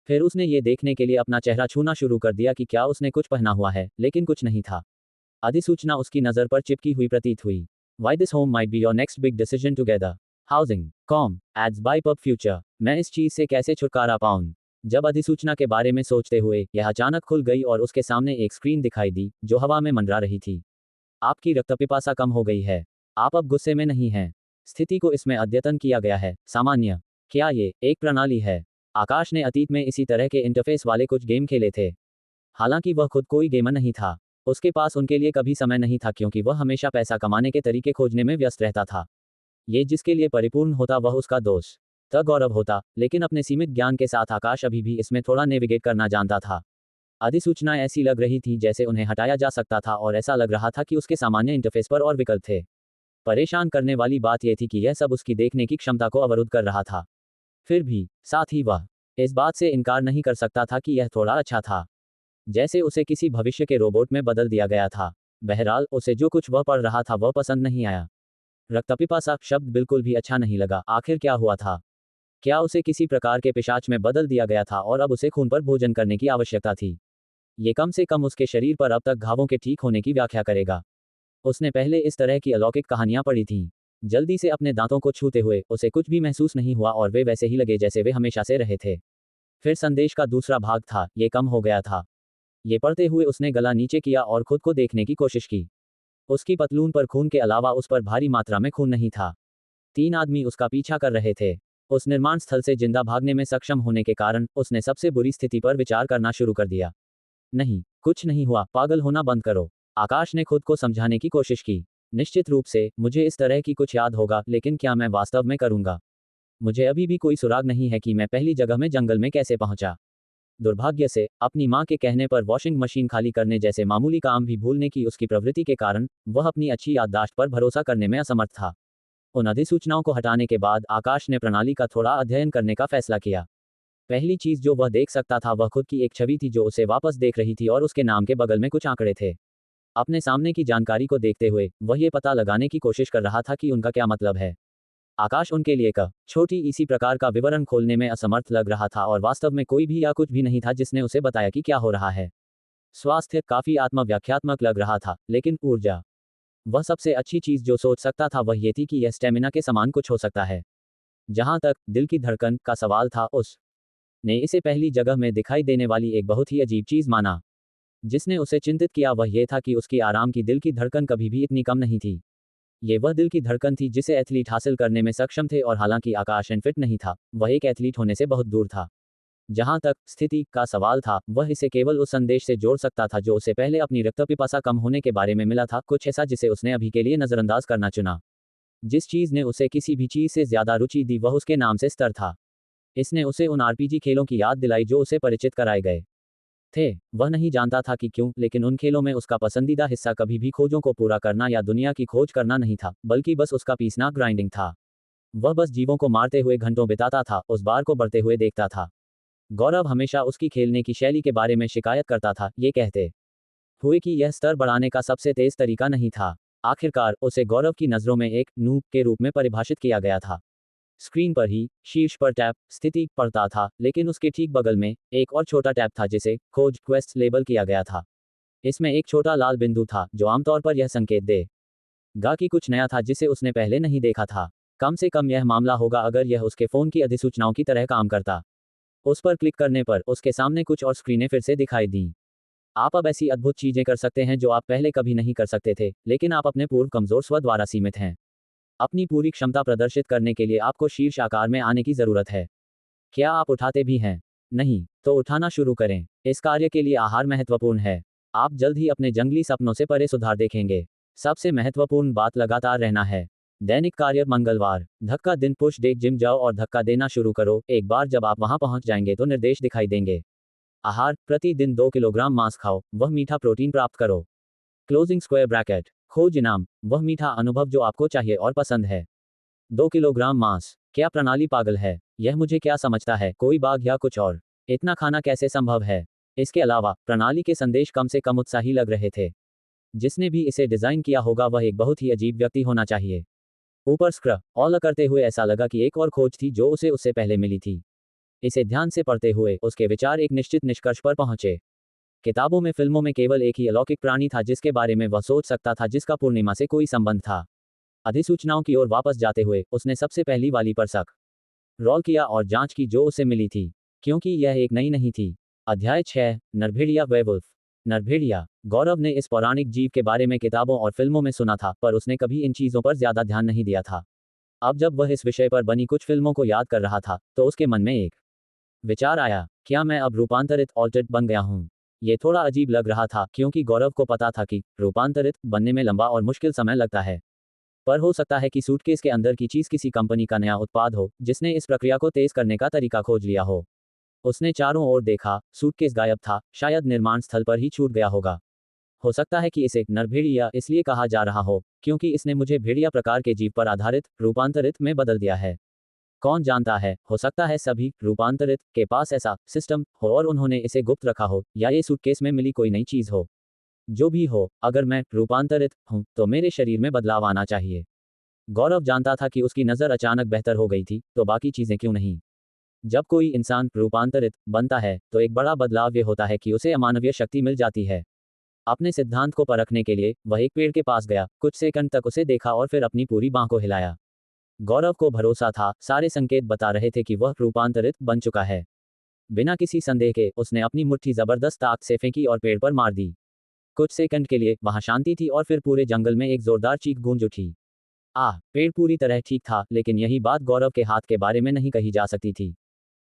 फिर उसने ये देखने के लिए अपना चेहरा छूना शुरू कर दिया कि क्या उसने कुछ पहना हुआ है, लेकिन कुछ नहीं था। अधिसूचना उसकी नज़र पर चिपकी हुई प्रतीत हुई। Why this home might be your next big decision together. Housing com ads by pub future. मैं इस चीज से कैसे छुटकारा पाऊं? जब अधिसूचना के बारे में सोचते हुए यह अचानक खुल गई और उसके सामने एक स्क्रीन दिखाई दी जो हवा में मंडरा रही थी। आपकी रक्तपिपासा कम हो गई है। आप अब गुस्से में नहीं हैं। स्थिति को इसमें अद्यतन किया गया है। सामान्य। क्या ये एक प्रणाली है? आकाश ने अतीत में इसी तरह के इंटरफेस वाले कुछ गेम खेले थे। हालांकि वह खुद कोई गेमर नहीं था। उसके पास उनके लिए कभी समय नहीं था क्योंकि वह हमेशा पैसा कमाने के तरीके खोजने में व्यस्त रहता था। ये जिसके लिए परिपूर्ण होता वह उसका दोष त गौरव होता, लेकिन अपने सीमित ज्ञान के साथ आकाश अभी भी इसमें थोड़ा नेविगेट करना जानता था। अधिसूचना ऐसी लग रही थी जैसे उन्हें हटाया जा सकता था और ऐसा लग रहा था कि उसके सामान्य इंटरफेस पर और विकल्प थे। परेशान करने वाली बात यह थी कि यह सब उसकी देखने की क्षमता को अवरुद्ध कर रहा था। फिर भी, साथ ही वह इस बात से इनकार नहीं कर सकता था कि यह थोड़ा अच्छा था। जैसे उसे किसी भविष्य के रोबोट में बदल दिया गया था। बहरहाल, उसे जो कुछ वह पढ़ रहा था वह पसंद नहीं आया। रक्तपिपासा शब्द बिल्कुल भी अच्छा नहीं लगा। आखिर क्या हुआ था? क्या उसे किसी प्रकार के पिशाच में बदल दिया गया था और अब उसे खून पर भोजन करने की आवश्यकता थी? ये कम से कम उसके शरीर पर अब तक घावों के ठीक होने की व्याख्या करेगा। उसने पहले इस तरह की अलौकिक कहानियां पढ़ी थीं। जल्दी से अपने दांतों को छूते हुए उसे कुछ भी महसूस नहीं हुआ और वे वैसे ही लगे जैसे वे हमेशा से रहे थे। फिर संदेश का दूसरा भाग था, ये कम हो गया था। ये पढ़ते हुए उसने गला नीचे किया और खुद को देखने की कोशिश की। उसकी पतलून पर खून के अलावा उस पर भारी मात्रा में खून नहीं था। 3 आदमी उसका पीछा कर रहे थे। उस निर्माण स्थल से जिंदा भागने में सक्षम होने के कारण उसने सबसे बुरी स्थिति पर विचार करना शुरू कर दिया। नहीं, कुछ नहीं हुआ, पागल होना बंद करो। आकाश ने खुद को समझाने की कोशिश की। निश्चित रूप से मुझे इस तरह की कुछ याद होगा, लेकिन क्या मैं वास्तव में करूंगा? मुझे अभी भी कोई सुराग नहीं है कि मैं पहली जगह में जंगल में कैसे पहुंचा। दुर्भाग्य से, अपनी मां के कहने पर वॉशिंग मशीन खाली करने जैसे मामूली काम भी भूलने की उसकी प्रवृत्ति के कारण वह अपनी अच्छी याददाश्त पर भरोसा करने में असमर्थ था। उन अधिसूचनाओं को हटाने के बाद आकाश ने प्रणाली का थोड़ा अध्ययन करने का फैसला किया। पहली चीज जो वह देख सकता था वह खुद की एक छवि थी जो उसे वापस देख रही थी और उसके नाम के बगल में कुछ आंकड़े थे। अपने सामने की जानकारी को देखते हुए वह ये पता लगाने की कोशिश कर रहा था कि उनका क्या मतलब है। आकाश उनके लिए का छोटी इसी प्रकार का विवरण खोलने में असमर्थ लग रहा था और वास्तव में कोई भी या कुछ भी नहीं था जिसने उसे बताया कि क्या हो रहा है। स्वास्थ्य काफी आत्मव्याख्यात्मक लग रहा था, लेकिन ऊर्जा, वह सबसे अच्छी चीज जो सोच सकता था वह ये थी कि यह स्टेमिना के समान कुछ हो सकता है। जहां तक दिल की धड़कन का सवाल था, उस ने इसे पहली जगह में दिखाई देने वाली एक बहुत ही अजीब चीज माना। जिसने उसे चिंतित किया वह यह था कि उसकी आराम की दिल की धड़कन कभी भी इतनी कम नहीं थी। ये वह दिल की धड़कन थी जिसे एथलीट हासिल करने में सक्षम थे, और हालांकि आकाश अनफिट नहीं था, वह एक एथलीट होने से बहुत दूर था। जहां तक स्थिति का सवाल था, वह इसे केवल उस संदेश से जोड़ सकता था जो उसे पहले अपनी रक्तपिपासा कम होने के बारे में मिला था, कुछ ऐसा जिसे उसने अभी के लिए नजरअंदाज करना चुना। जिस चीज ने उसे किसी भी चीज से ज्यादा रुचि दी वह उसके नाम से स्तर था। इसने उसे उन आरपीजी खेलों की याद दिलाई जो उसे परिचित कराए गए थे। वह नहीं जानता था कि क्यों, लेकिन उन खेलों में उसका पसंदीदा हिस्सा कभी भी खोजों को पूरा करना या दुनिया की खोज करना नहीं था, बल्कि बस उसका पीसना, ग्राइंडिंग था। वह बस जीवों को मारते हुए घंटों बिताता था, उस बार को बढ़ते हुए देखता था। गौरव हमेशा उसकी खेलने की शैली के बारे में शिकायत करता था, ये कहते हुए कि यह स्तर बढ़ाने का सबसे तेज तरीका नहीं था। आखिरकार उसे गौरव की नज़रों में एक नूब के रूप में परिभाषित किया गया था। स्क्रीन पर ही शीर्ष पर टैब स्थिति पड़ता था, लेकिन उसके ठीक बगल में एक और छोटा टैब था जिसे खोज क्वेस्ट लेबल किया गया था। इसमें एक छोटा लाल बिंदु था जो आमतौर पर यह संकेत देगा कि कुछ नया था जिसे उसने पहले नहीं देखा था। कम से कम यह मामला होगा अगर यह उसके फ़ोन की अधिसूचनाओं की तरह काम करता। उस पर क्लिक करने पर उसके सामने कुछ और स्क्रीनें फिर से दिखाई दीं। आप अब ऐसी अद्भुत चीजें कर सकते हैं जो आप पहले कभी नहीं कर सकते थे, लेकिन आप अपने पूर्व कमजोर स्व द्वारा सीमित हैं। अपनी पूरी क्षमता प्रदर्शित करने के लिए आपको शीर्ष आकार में आने की जरूरत है। क्या आप उठाते भी हैं? नहीं, तो उठाना शुरू करें। इस कार्य के लिए आहार महत्वपूर्ण है। आप जल्द ही अपने जंगली सपनों से परे सुधार देखेंगे। सबसे महत्वपूर्ण बात लगातार रहना है। दैनिक कार्य मंगलवार, धक्का दिन पुश डे, जिम जाओ और धक्का देना शुरू करो। एक बार जब आप वहां पहुंच जाएंगे तो निर्देश दिखाई देंगे। आहार, प्रतिदिन 2 किलोग्राम मांस खाओ, वह मीठा प्रोटीन प्राप्त करो। क्लोजिंग स्क्वायर ब्रैकेट, खोज इनाम, वह मीठा अनुभव जो आपको चाहिए और पसंद है। 2 किलोग्राम मांस, क्या प्रणाली पागल है? यह मुझे क्या समझता है, कोई बाघ या कुछ और? इतना खाना कैसे संभव है? इसके अलावा प्रणाली के संदेश कम से कम उत्साही लग रहे थे। जिसने भी इसे डिजाइन किया होगा वह एक बहुत ही अजीब व्यक्ति होना चाहिए। ऊपर स्क्रॉल करते हुए ऐसा लगा कि एक और खोज थी जो उसे उससे पहले मिली थी। इसे ध्यान से पढ़ते हुए उसके विचार एक निश्चित निष्कर्ष पर पहुंचे। किताबों में, फिल्मों में केवल एक ही अलौकिक प्राणी था जिसके बारे में वह सोच सकता था, जिसका पूर्णिमा से कोई संबंध था। अधिसूचनाओं की ओर वापस जाते हुए उसने सबसे पहली वाली पर रोल किया और जांच की जो उसे मिली थी, क्योंकि यह एक नई नहीं थी। अध्याय 6, नरभेड़िया वेवुल्फ। नरभेड़िया। गौरव ने इस पौराणिक जीव के बारे में किताबों और फिल्मों में सुना था, पर उसने कभी इन चीजों पर ज्यादा ध्यान नहीं दिया था। अब जब वह इस विषय पर बनी कुछ फिल्मों को याद कर रहा था, तो उसके मन में एक विचार आया, क्या मैं अब रूपांतरित ऑल्टर्ड बन गया हूं? ये थोड़ा अजीब लग रहा था, क्योंकि गौरव को पता था कि रूपांतरित बनने में लंबा और मुश्किल समय लगता है। पर हो सकता है कि सूटकेस के अंदर की चीज किसी कंपनी का नया उत्पाद हो, जिसने इस प्रक्रिया को तेज करने का तरीका खोज लिया हो। उसने चारों ओर देखा, सूटकेस गायब था, शायद निर्माण स्थल पर ही छूट गया होगा। हो सकता है कि इसे नरभेड़िया इसलिए कहा जा रहा हो, क्योंकि इसने मुझे भेड़िया प्रकार के जीव पर आधारित रूपांतरित में बदल दिया है। कौन जानता है, हो सकता है सभी रूपांतरित के पास ऐसा सिस्टम हो और उन्होंने इसे गुप्त रखा हो, या ये सूटकेस में मिली कोई नई चीज हो। जो भी हो, अगर मैं रूपांतरित हूं तो मेरे शरीर में बदलाव आना चाहिए। गौरव जानता था कि उसकी नज़र अचानक बेहतर हो गई थी, तो बाकी चीजें क्यों नहीं? जब कोई इंसान रूपांतरित बनता है तो एक बड़ा बदलाव ये होता है कि उसे अमानवीय शक्ति मिल जाती है। अपने सिद्धांत को परखने के लिए वह एक पेड़ के पास गया, कुछ सेकंड तक उसे देखा और फिर अपनी पूरी बांह को हिलाया। गौरव को भरोसा था, सारे संकेत बता रहे थे कि वह रूपांतरित बन चुका है। बिना किसी संदेह के उसने अपनी मुट्ठी जबरदस्त ताकत से फेंकी और पेड़ पर मार दी। कुछ सेकंड के लिए वहां शांति थी और फिर पूरे जंगल में एक जोरदार चीख गूंज उठी। पेड़ पूरी तरह ठीक था, लेकिन यही बात गौरव के हाथ के बारे में नहीं कही जा सकती थी।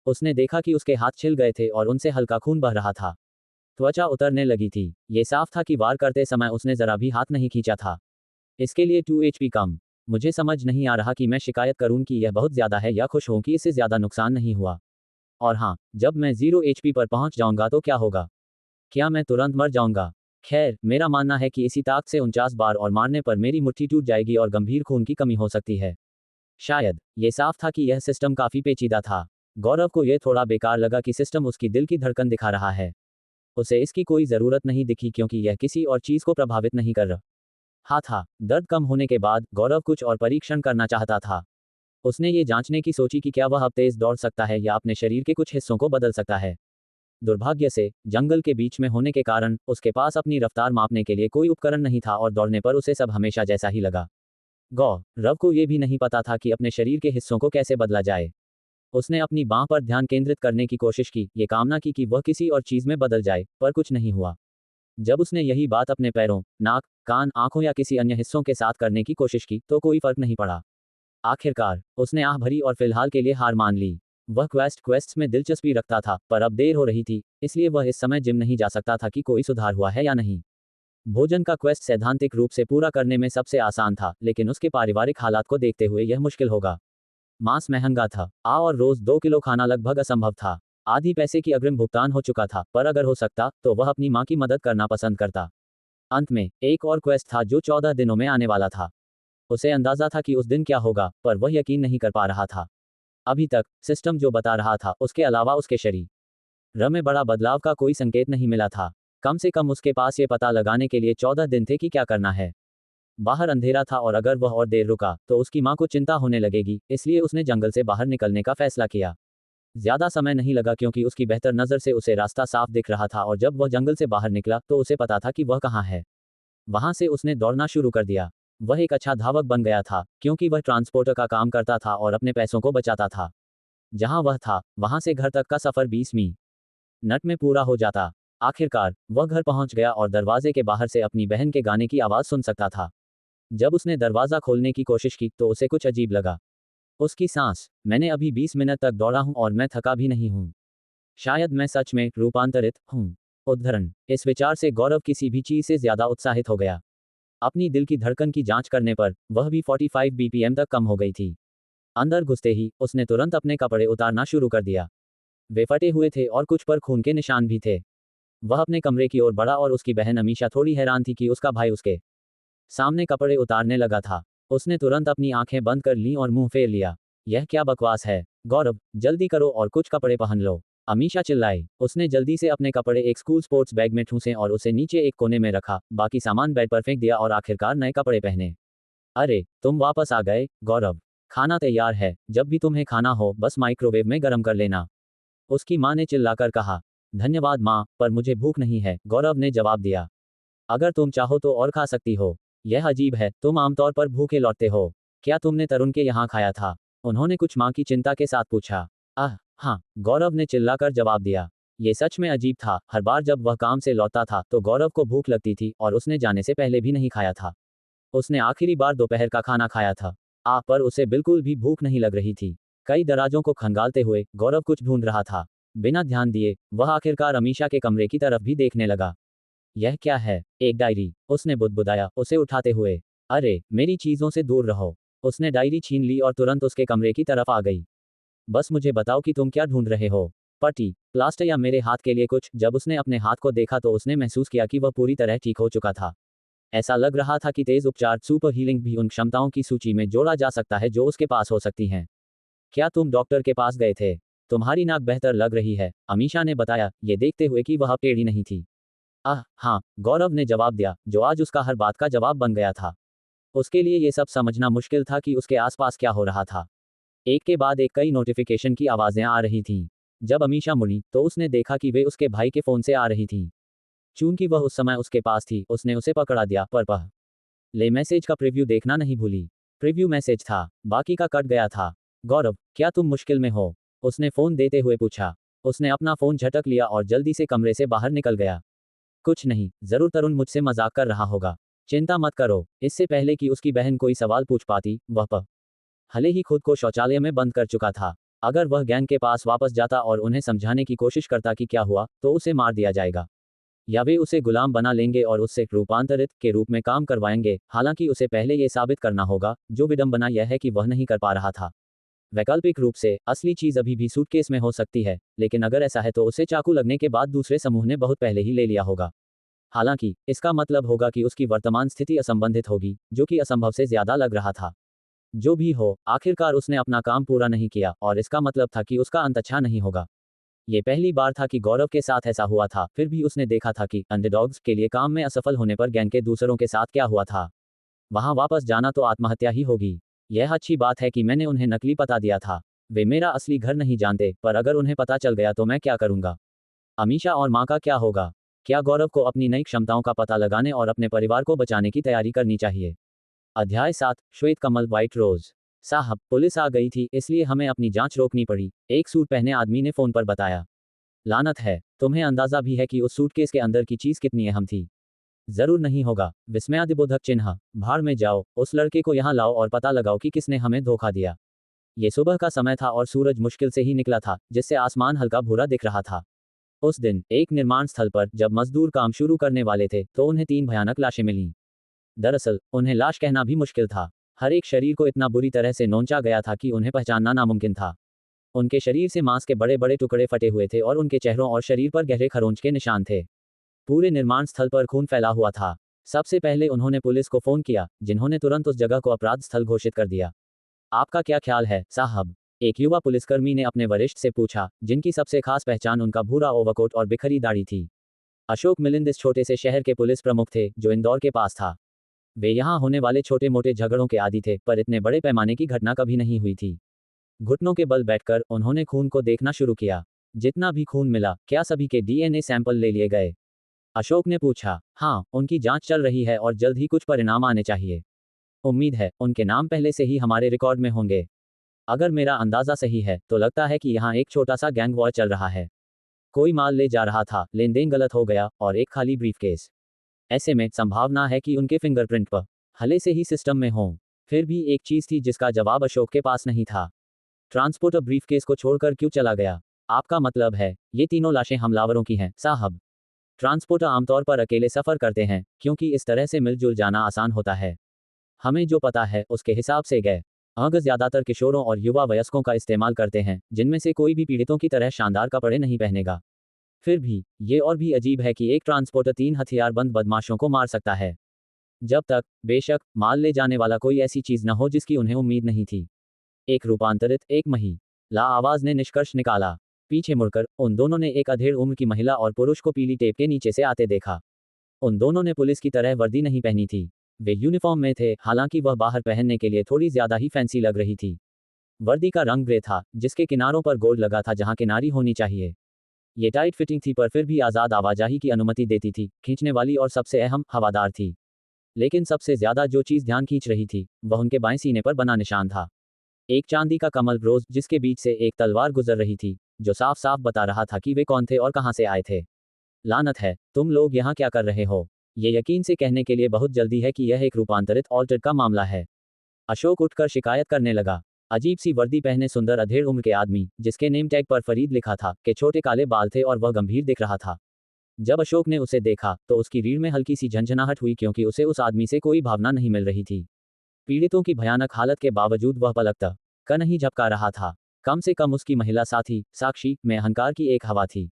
उसने देखा कि उसके हाथ छिल गए थे और उनसे हल्का खून बह रहा था। त्वचा उतरने लगी थी। ये साफ था कि वार करते समय उसने जरा भी हाथ नहीं खींचा था। इसके लिए 2 HP कम। मुझे समझ नहीं आ रहा कि मैं शिकायत करूं कि यह बहुत ज्यादा है या खुश हूं कि इससे ज्यादा नुकसान नहीं हुआ। और हाँ, जब मैं 0 HP पर पहुंच जाऊंगा तो क्या होगा? क्या मैं तुरंत मर जाऊंगा? खैर, मेरा मानना है कि इसी ताकत से 49 बार और मारने पर मेरी मुट्ठी टूट जाएगी और गंभीर खून की कमी हो सकती है। शायद ये साफ था कि यह सिस्टम काफी पेचीदा था। गौरव को यह थोड़ा बेकार लगा कि सिस्टम उसकी दिल की धड़कन दिखा रहा है। उसे इसकी कोई जरूरत नहीं दिखी, क्योंकि यह किसी और चीज को प्रभावित नहीं कर रहा था। दर्द कम होने के बाद गौरव कुछ और परीक्षण करना चाहता था। उसने ये जांचने की सोची कि क्या वह अब तेज दौड़ सकता है या अपने शरीर के कुछ हिस्सों को बदल सकता है। दुर्भाग्य से जंगल के बीच में होने के कारण उसके पास अपनी रफ्तार मापने के लिए कोई उपकरण नहीं था और दौड़ने पर उसे सब हमेशा जैसा ही लगा। गौरव को यह भी नहीं पता था कि अपने शरीर के हिस्सों को कैसे बदला जाए। उसने अपनी बांह पर ध्यान केंद्रित करने की कोशिश की, ये कामना की कि वह किसी और चीज में बदल जाए, पर कुछ नहीं हुआ। जब उसने यही बात अपने पैरों, नाक, कान, आंखों या किसी अन्य हिस्सों के साथ करने की कोशिश की तो कोई फर्क नहीं पड़ा। आखिरकार उसने आह भरी और फिलहाल के लिए हार मान ली। वह क्वेस्ट्स में दिलचस्पी रखता था, पर अब देर हो रही थी, इसलिए वह इस समय जिम नहीं जा सकता था कि कोई सुधार हुआ है या नहीं। भोजन का क्वेस्ट सैद्धांतिक रूप से पूरा करने में सबसे आसान था, लेकिन उसके पारिवारिक हालात को देखते हुए यह मुश्किल होगा। मांस महंगा था, और रोज 2 किलो खाना लगभग असंभव था। आधी पैसे की अग्रिम भुगतान हो चुका था, पर अगर हो सकता तो वह अपनी मां की मदद करना पसंद करता। अंत में एक और क्वेस्ट था जो 14 दिनों में आने वाला था। उसे अंदाजा था कि उस दिन क्या होगा, पर वह यकीन नहीं कर पा रहा था। अभी तक सिस्टम जो बता रहा था, उसके अलावा उसके शरीर में बड़ा बदलाव का कोई संकेत नहीं मिला था। कम से कम उसके पास ये पता लगाने के लिए 14 दिन थे कि क्या करना है। बाहर अंधेरा था और अगर वह और देर रुका तो उसकी मां को चिंता होने लगेगी, इसलिए उसने जंगल से बाहर निकलने का फैसला किया। ज्यादा समय नहीं लगा क्योंकि उसकी बेहतर नजर से उसे रास्ता साफ दिख रहा था और जब वह जंगल से बाहर निकला तो उसे पता था कि वह कहाँ है। वहां से उसने दौड़ना शुरू कर दिया। वह एक अच्छा धावक बन गया था, क्योंकि वह ट्रांसपोर्टर का काम करता था और अपने पैसों को बचाता था। जहां वह था, वहां से घर तक का सफर 20 मिनट में पूरा हो जाता। आखिरकार वह घर पहुंच गया और दरवाजे के बाहर से अपनी बहन के गाने की आवाज सुन सकता था। जब उसने दरवाजा खोलने की कोशिश की तो उसे कुछ अजीब लगा। उसकी सांस, मैंने अभी 20 मिनट तक दौड़ा हूं और मैं थका भी नहीं हूं। शायद मैं सच में रूपांतरित हूं। उद्धरण। इस विचार से गौरव किसी भी चीज से ज्यादा उत्साहित हो गया। अपनी दिल की धड़कन की जांच करने पर वह भी 45 बीपीएम तक कम हो गई थी। अंदर घुसते ही उसने तुरंत अपने कपड़े उतारना शुरू कर दिया। वे फटे हुए थे और कुछ पर खून के निशान भी थे। वह अपने कमरे की ओर बढ़ा और उसकी बहन अमीशा थोड़ी हैरान थी कि उसका भाई उसके सामने कपड़े उतारने लगा था। उसने तुरंत अपनी आंखें बंद कर लीं और मुंह फेर लिया। यह क्या बकवास है? गौरव, जल्दी करो और कुछ कपड़े पहन लो, अमीशा चिल्लाई। उसने जल्दी से अपने कपड़े एक स्कूल स्पोर्ट्स बैग में ठूंसे और उसे नीचे एक कोने में रखा, बाकी सामान बेड पर फेंक दिया और आखिरकार नए कपड़े पहने। अरे, तुम वापस आ गए, गौरव। खाना तैयार है, जब भी तुम्हें खाना हो बस माइक्रोवेव में गर्म कर लेना, उसकी मां ने चिल्लाकर कहा। धन्यवाद मां, पर मुझे भूख नहीं है, गौरव ने जवाब दिया। अगर तुम चाहो तो और खा सकती हो। यह अजीब है, तुम आमतौर पर भूखे लौटते हो। क्या तुमने तरुण के यहाँ खाया था? उन्होंने कुछ मां की चिंता के साथ पूछा। हाँ, गौरव ने चिल्लाकर जवाब दिया। ये सच में अजीब था, हर बार जब वह काम से लौटता था तो गौरव को भूख लगती थी और उसने जाने से पहले भी नहीं खाया था। उसने आखिरी बार दोपहर का खाना खाया था। पर उसे बिल्कुल भी भूख नहीं लग रही थी। कई दराजों को खंगालते हुए गौरव कुछ ढूंढ रहा था। बिना ध्यान दिए वह आखिरकार अमीशा के कमरे की तरफ भी देखने लगा। यह क्या है? एक डायरी, उसने बुदबुदाया उसे उठाते हुए। अरे, मेरी चीजों से दूर रहो। उसने डायरी छीन ली और तुरंत उसके कमरे की तरफ आ गई। बस मुझे बताओ कि तुम क्या ढूंढ रहे हो? पट्टी, प्लास्टर या मेरे हाथ के लिए कुछ? जब उसने अपने हाथ को देखा तो उसने महसूस किया कि वह पूरी तरह ठीक हो चुका था। ऐसा लग रहा था कि तेज उपचार सुपर हीलिंग भी उन क्षमताओं की सूची में जोड़ा जा सकता है जो उसके पास हो सकती हैं। क्या तुम डॉक्टर के पास गए थे? तुम्हारी नाक बेहतर लग रही है, अमीशा ने बताया, ये देखते हुए कि वह टेढ़ी नहीं थी। हाँ, गौरव ने जवाब दिया, जो आज उसका हर बात का जवाब बन गया था। उसके लिए ये सब समझना मुश्किल था कि उसके आसपास क्या हो रहा था। एक के बाद एक कई नोटिफिकेशन की आवाजें आ रही थीं। जब अमीशा मुड़ी तो उसने देखा कि वे उसके भाई के फोन से आ रही थीं। चूंकि वह उस समय उसके पास थी, उसने उसे पकड़ा दिया, पर ले मैसेज का प्रीव्यू देखना नहीं भूली। प्रीव्यू मैसेज था, बाकी का कट गया था। गौरव, क्या तुम मुश्किल में हो? उसने फोन देते हुए पूछा। उसने अपना फोन झटक लिया और जल्दी से कमरे से बाहर निकल गया। कुछ नहीं, जरूर तरुण मुझसे मजाक कर रहा होगा। चिंता मत करो। इससे पहले कि उसकी बहन कोई सवाल पूछ पाती, वह हले ही खुद को शौचालय में बंद कर चुका था। अगर वह गैंग के पास वापस जाता और उन्हें समझाने की कोशिश करता कि क्या हुआ, तो उसे मार दिया जाएगा, या वे उसे गुलाम बना लेंगे और उससे रूपांतरित के रूप में काम करवाएंगे। हालांकि उसे पहले ये साबित करना होगा। जो विडंबना यह है कि वह नहीं कर पा रहा था। वैकल्पिक रूप से असली चीज अभी भी सूटकेस में हो सकती है, लेकिन अगर ऐसा है तो उसे चाकू लगने के बाद दूसरे समूह ने बहुत पहले ही ले लिया होगा। हालांकि इसका मतलब होगा कि उसकी वर्तमान स्थिति असंबंधित होगी, जो कि असंभव से ज्यादा लग रहा था। जो भी हो, आखिरकार उसने अपना काम पूरा नहीं किया और इसका मतलब था कि उसका अंत अच्छा नहीं होगा। ये पहली बार था कि गौरव के साथ ऐसा हुआ था, फिर भी उसने देखा था कि अंडरडॉग्स के लिए काम में असफल होने पर गैंग के दूसरों के साथ क्या हुआ था। वहां वापस जाना तो आत्महत्या ही होगी। यह अच्छी बात है कि मैंने उन्हें नकली पता दिया था। वे मेरा असली घर नहीं जानते, पर अगर उन्हें पता चल गया तो मैं क्या करूंगा? अमीशा और माँ का क्या होगा? क्या गौरव को अपनी नई क्षमताओं का पता लगाने और अपने परिवार को बचाने की तैयारी करनी चाहिए? अध्याय 7, श्वेत कमल व्हाइट रोज। साहब, पुलिस आ गई थी, इसलिए हमें अपनी जांच रोकनी पड़ी, एक सूट पहने आदमी ने फोन पर बताया। लानत है, तुम्हें अंदाजा भी है कि उस सूटकेस के अंदर की चीज कितनी अहम थी? जरूर नहीं होगा। विस्मयादिबोधक चिन्ह। भाड़ में जाओ, उस लड़के को यहाँ लाओ और पता लगाओ कि किसने हमें धोखा दिया। ये सुबह का समय था और सूरज मुश्किल से ही निकला था, जिससे आसमान हल्का भूरा दिख रहा था। उस दिन एक निर्माण स्थल पर जब मजदूर काम शुरू करने वाले थे तो उन्हें 3 भयानक लाशें मिलीं। दरअसल उन्हें लाश कहना भी मुश्किल था। हर एक शरीर को इतना बुरी तरह से नोचा गया था कि उन्हें पहचानना नामुमकिन था। उनके शरीर से मांस के बड़े बड़े टुकड़े फटे हुए थे और उनके चेहरों और शरीर पर गहरे खरोंच के निशान थे। पूरे निर्माण स्थल पर खून फैला हुआ था। सबसे पहले उन्होंने पुलिस को फोन किया, जिन्होंने तुरंत उस जगह को अपराध स्थल घोषित कर दिया। आपका क्या ख्याल है, साहब? एक युवा पुलिसकर्मी ने अपने वरिष्ठ से पूछा, जिनकी सबसे खास पहचान उनका भूरा ओवरकोट और बिखरी दाढ़ी थी। अशोक मिलिंद इस छोटे से शहर के पुलिस प्रमुख थे, जो इंदौर के पास था। वे यहाँ होने वाले छोटे मोटे झगड़ों के आदी थे, पर इतने बड़े पैमाने की घटना कभी नहीं हुई थी। घुटनों के बल बैठकर उन्होंने खून को देखना शुरू किया। जितना भी खून मिला, क्या सभी के डीएनए सैंपल ले लिए गए? अशोक ने पूछा। हाँ, उनकी जांच चल रही है और जल्द ही कुछ परिणाम आने चाहिए। उम्मीद है उनके नाम पहले से ही हमारे रिकॉर्ड में होंगे। अगर मेरा अंदाजा सही है तो लगता है कि यहाँ एक छोटा सा गैंग वॉर चल रहा है। कोई माल ले जा रहा था, लेन देन गलत हो गया और एक खाली ब्रीफकेस। ऐसे में संभावना है कि उनके फिंगरप्रिंट पहले से ही सिस्टम में हों। फिर भी एक चीज थी जिसका जवाब अशोक के पास नहीं था। ट्रांसपोर्टर ब्रीफकेस को छोड़कर क्यों चला गया? आपका मतलब है ये तीनों लाशें हमलावरों की हैं, साहब? ट्रांसपोर्टर आमतौर पर अकेले सफर करते हैं, क्योंकि इस तरह से मिलजुल जाना आसान होता है। हमें जो पता है उसके हिसाब से गए अग ज्यादातर किशोरों और युवा वयस्कों का इस्तेमाल करते हैं, जिनमें से कोई भी पीड़ितों की तरह शानदार कपड़े नहीं पहनेगा। फिर भी ये और भी अजीब है कि एक ट्रांसपोर्टर 3 हथियारबंद बदमाशों को मार सकता है, जब तक बेशक माल ले जाने वाला कोई ऐसी चीज न हो जिसकी उन्हें उम्मीद नहीं थी। एक रूपांतरित एक महिला आवाज ने निष्कर्ष निकाला। पीछे मुड़कर उन दोनों ने एक अधेड़ उम्र की महिला और पुरुष को पीली टेप के नीचे से आते देखा। उन दोनों ने पुलिस की तरह वर्दी नहीं पहनी थी। वे यूनिफॉर्म में थे, हालांकि वह बाहर पहनने के लिए थोड़ी ज्यादा ही फैंसी लग रही थी। वर्दी का रंग ग्रे था, जिसके किनारों पर गोल्ड लगा था जहां किनारी होनी चाहिए। ये टाइट फिटिंग थी पर फिर भी आज़ाद आवाजाही की अनुमति देती थी, खींचने वाली और सबसे अहम हवादार थी। लेकिन सबसे ज्यादा जो चीज ध्यान खींच रही थी वह उनके बाएं सीने पर बना निशान था। एक चांदी का कमल रोज, जिसके बीच से एक तलवार गुजर रही थी, जो साफ साफ बता रहा था कि वे कौन थे और कहां से आए थे। लानत है, तुम लोग यहाँ क्या कर रहे हो? ये यकीन से कहने के लिए बहुत जल्दी है कि यह एक रूपांतरित ऑल्टर्ड का मामला है। अशोक उठकर शिकायत करने लगा। अजीब सी वर्दी पहने सुंदर अधेड़ उम्र के आदमी, जिसके नेम टैग पर फरीद लिखा था, के छोटे काले बाल थे और वह गंभीर दिख रहा था। जब अशोक ने उसे देखा तो उसकी रीढ़ में हल्की सी झंझनाहट हुई, क्योंकि उसे उस आदमी से कोई भावना नहीं मिल रही थी। पीड़ितों की भयानक हालत के बावजूद वह पलक तक का नहीं झपका रहा था। कम से कम उसकी महिला साथी साक्षी में अहंकार की एक हवा थी।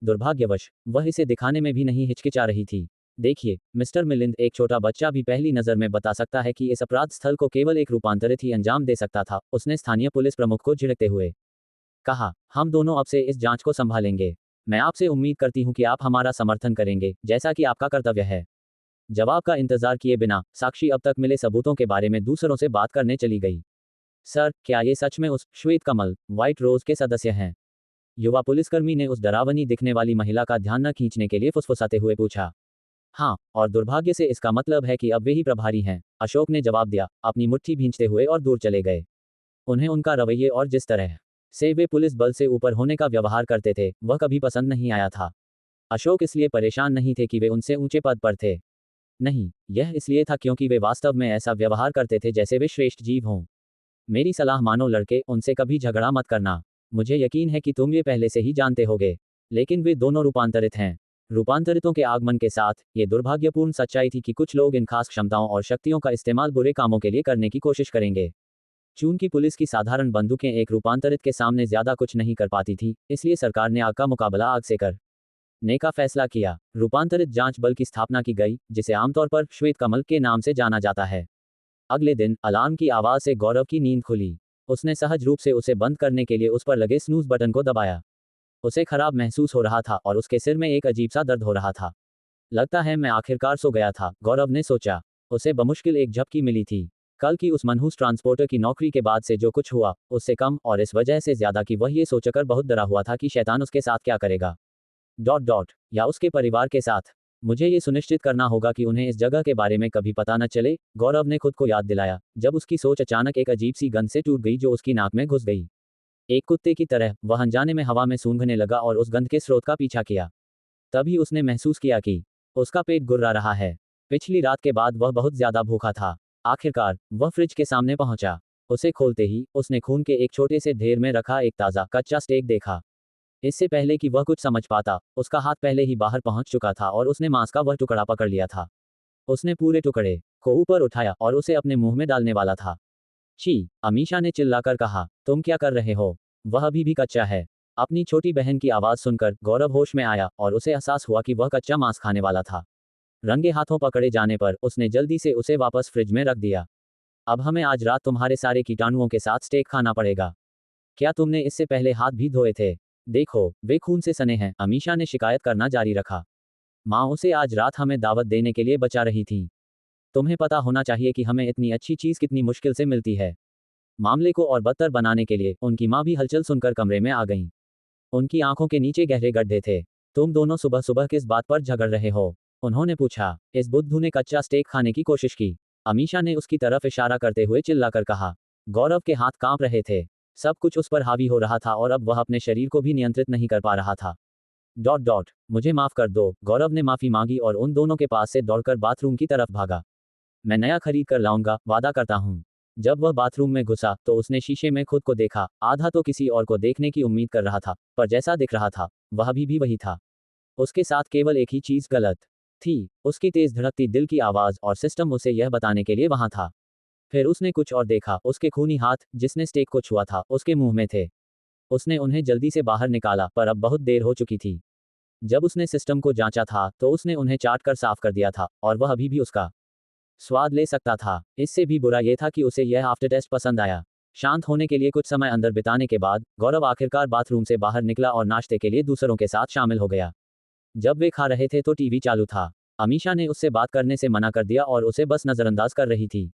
दुर्भाग्यवश वह इसे दिखाने में भी नहीं हिचकिचा रही थी। देखिए मिस्टर मिलिंद, एक छोटा बच्चा भी पहली नज़र में बता सकता है कि इस अपराध स्थल को केवल एक रूपांतरित ही अंजाम दे सकता था, उसने स्थानीय पुलिस प्रमुख को झिड़कते हुए कहा। हम दोनों अब से इस जांच को संभालेंगे। मैं आपसे उम्मीद करती हूं कि आप हमारा समर्थन करेंगे, जैसा कि आपका कर्तव्य है। जवाब का इंतजार किए बिना साक्षी अब तक मिले सबूतों के बारे में दूसरों से बात करने चली गई। सर, क्या ये सच में उस श्वेत कमल व्हाइट रोज के सदस्य हैं? युवा पुलिसकर्मी ने उस डरावनी दिखने वाली महिला का ध्यान न खींचने के लिए फुसफुसाते हुए पूछा। हाँ, और दुर्भाग्य से इसका मतलब है कि अब वे ही प्रभारी हैं, अशोक ने जवाब दिया, अपनी मुट्ठी भींचते हुए, और दूर चले गए। उन्हें उनका रवैये और जिस तरह से वे पुलिस बल से ऊपर होने का व्यवहार करते थे वह कभी पसंद नहीं आया था। अशोक इसलिए परेशान नहीं थे कि वे उनसे ऊंचे पद पर थे। नहीं, यह इसलिए था क्योंकि वे वास्तव में ऐसा व्यवहार करते थे जैसे वे श्रेष्ठ जीव हों। मेरी सलाह मानो लड़के, उनसे कभी झगड़ा मत करना। मुझे यकीन है कि तुम ये पहले से ही जानते होगे, लेकिन वे दोनों रूपांतरित हैं। रूपांतरितों के आगमन के साथ ये दुर्भाग्यपूर्ण सच्चाई थी कि कुछ लोग इन खास क्षमताओं और शक्तियों का इस्तेमाल बुरे कामों के लिए करने की कोशिश करेंगे। चूंकि पुलिस की साधारण बंदूकें एक रूपांतरित के सामने ज्यादा कुछ नहीं कर पाती थी, इसलिए सरकार ने आग का मुकाबला आग से करने का फैसला किया। रूपांतरित जांच बल की स्थापना की गई, जिसे आमतौर पर श्वेत कमल के नाम से जाना जाता है। अगले दिन अलार्म की आवाज से गौरव की नींद खुली। उसने सहज रूप से उसे बंद करने के लिए उस पर लगे स्नूज बटन को दबाया। उसे खराब महसूस हो रहा था और उसके सिर में एक अजीब सा दर्द हो रहा था। लगता है मैं आखिरकार सो गया था, गौरव ने सोचा। उसे बमुश्किल एक झपकी मिली थी। कल की उस मनहूस ट्रांसपोर्टर की नौकरी के बाद से जो कुछ हुआ, उससे कम और इस वजह से ज्यादा कि वह ये सोचकर बहुत डरा हुआ था कि शैतान उसके साथ क्या करेगा। या उसके परिवार के साथ। मुझे ये सुनिश्चित करना होगा कि उन्हें इस जगह के बारे में कभी पता न चले, गौरव ने खुद को याद दिलाया, जब उसकी सोच अचानक एक अजीब सी गंध से टूट गई जो उसकी नाक में घुस गई। एक कुत्ते की तरह वह अनजाने में हवा में सूंघने लगा और उस गंध के स्रोत का पीछा किया। तभी उसने महसूस किया कि उसका पेट गुर्रा रहा है। पिछली रात के बाद वह बहुत ज्यादा भूखा था। आखिरकार वह फ्रिज के सामने पहुंचा। उसे खोलते ही उसने खून के एक छोटे से ढेर में रखा एक ताज़ा कच्चा स्टेक देखा। इससे पहले कि वह कुछ समझ पाता, उसका हाथ पहले ही बाहर पहुंच चुका था और उसने मांस का वह टुकड़ा पकड़ लिया था। उसने पूरे टुकड़े को ऊपर उठाया और उसे अपने मुंह में डालने वाला था। छी! अमीशा ने चिल्लाकर कहा, तुम क्या कर रहे हो? वह अभी भी कच्चा है। अपनी छोटी बहन की आवाज़ सुनकर गौरव होश में आया और उसे एहसास हुआ कि वह कच्चा मांस खाने वाला था। रंगे हाथों पकड़े जाने पर उसने जल्दी से उसे वापस फ्रिज में रख दिया। अब हमें आज रात तुम्हारे सारे कीटाणुओं के साथ स्टेक खाना पड़ेगा। क्या तुमने इससे पहले हाथ भी धोए थे? देखो, वे खून से सने हैं, अमीशा ने शिकायत करना जारी रखा। माँ उसे आज रात हमें दावत देने के लिए बचा रही थी। तुम्हें पता होना चाहिए कि हमें इतनी अच्छी चीज़ कितनी मुश्किल से मिलती है। मामले को और बदतर बनाने के लिए उनकी माँ भी हलचल सुनकर कमरे में आ गईं। उनकी आंखों के नीचे गहरे गड्ढे थे। तुम दोनों सुबह सुबह किस बात पर झगड़ रहे हो? उन्होंने पूछा। इस बुद्धू ने कच्चा स्टेक खाने की कोशिश की। अमीशा ने उसकी तरफ इशारा करते हुए चिल्लाकर कहा। गौरव के हाथ कांप रहे थे। सब कुछ उस पर हावी हो रहा था और अब वह अपने शरीर को भी नियंत्रित नहीं कर पा रहा था। मुझे माफ कर दो, गौरव ने माफी मांगी और उन दोनों के पास से दौड़कर बाथरूम की तरफ भागा। मैं नया खरीद कर लाऊंगा, वादा करता हूँ। जब वह बाथरूम में घुसा तो उसने शीशे में खुद को देखा, आधा तो किसी और को देखने की उम्मीद कर रहा था, पर जैसा दिख रहा था वह अभी भी वही था। उसके साथ केवल एक ही चीज गलत थी, उसकी तेज धड़कती दिल की आवाज और सिस्टम उसे यह बताने के लिए वहां था। फिर उसने कुछ और देखा, उसके खूनी हाथ जिसने स्टेक को छुआ था उसके मुंह में थे। उसने उन्हें जल्दी से बाहर निकाला पर अब बहुत देर हो चुकी थी। जब उसने सिस्टम को जांचा था तो उसने उन्हें चाट कर साफ कर दिया था और वह अभी भी उसका स्वाद ले सकता था। इससे भी बुरा यह था कि उसे यह आफ्टर टेस्ट पसंद आया। शांत होने के लिए कुछ समय अंदर बिताने के बाद गौरव आखिरकार बाथरूम से बाहर निकला और नाश्ते के लिए दूसरों के साथ शामिल हो गया। जब वे खा रहे थे तो टीवी चालू था। अमीशा ने उससे बात करने से मना कर दिया और उसे बस नजरअंदाज कर रही थी।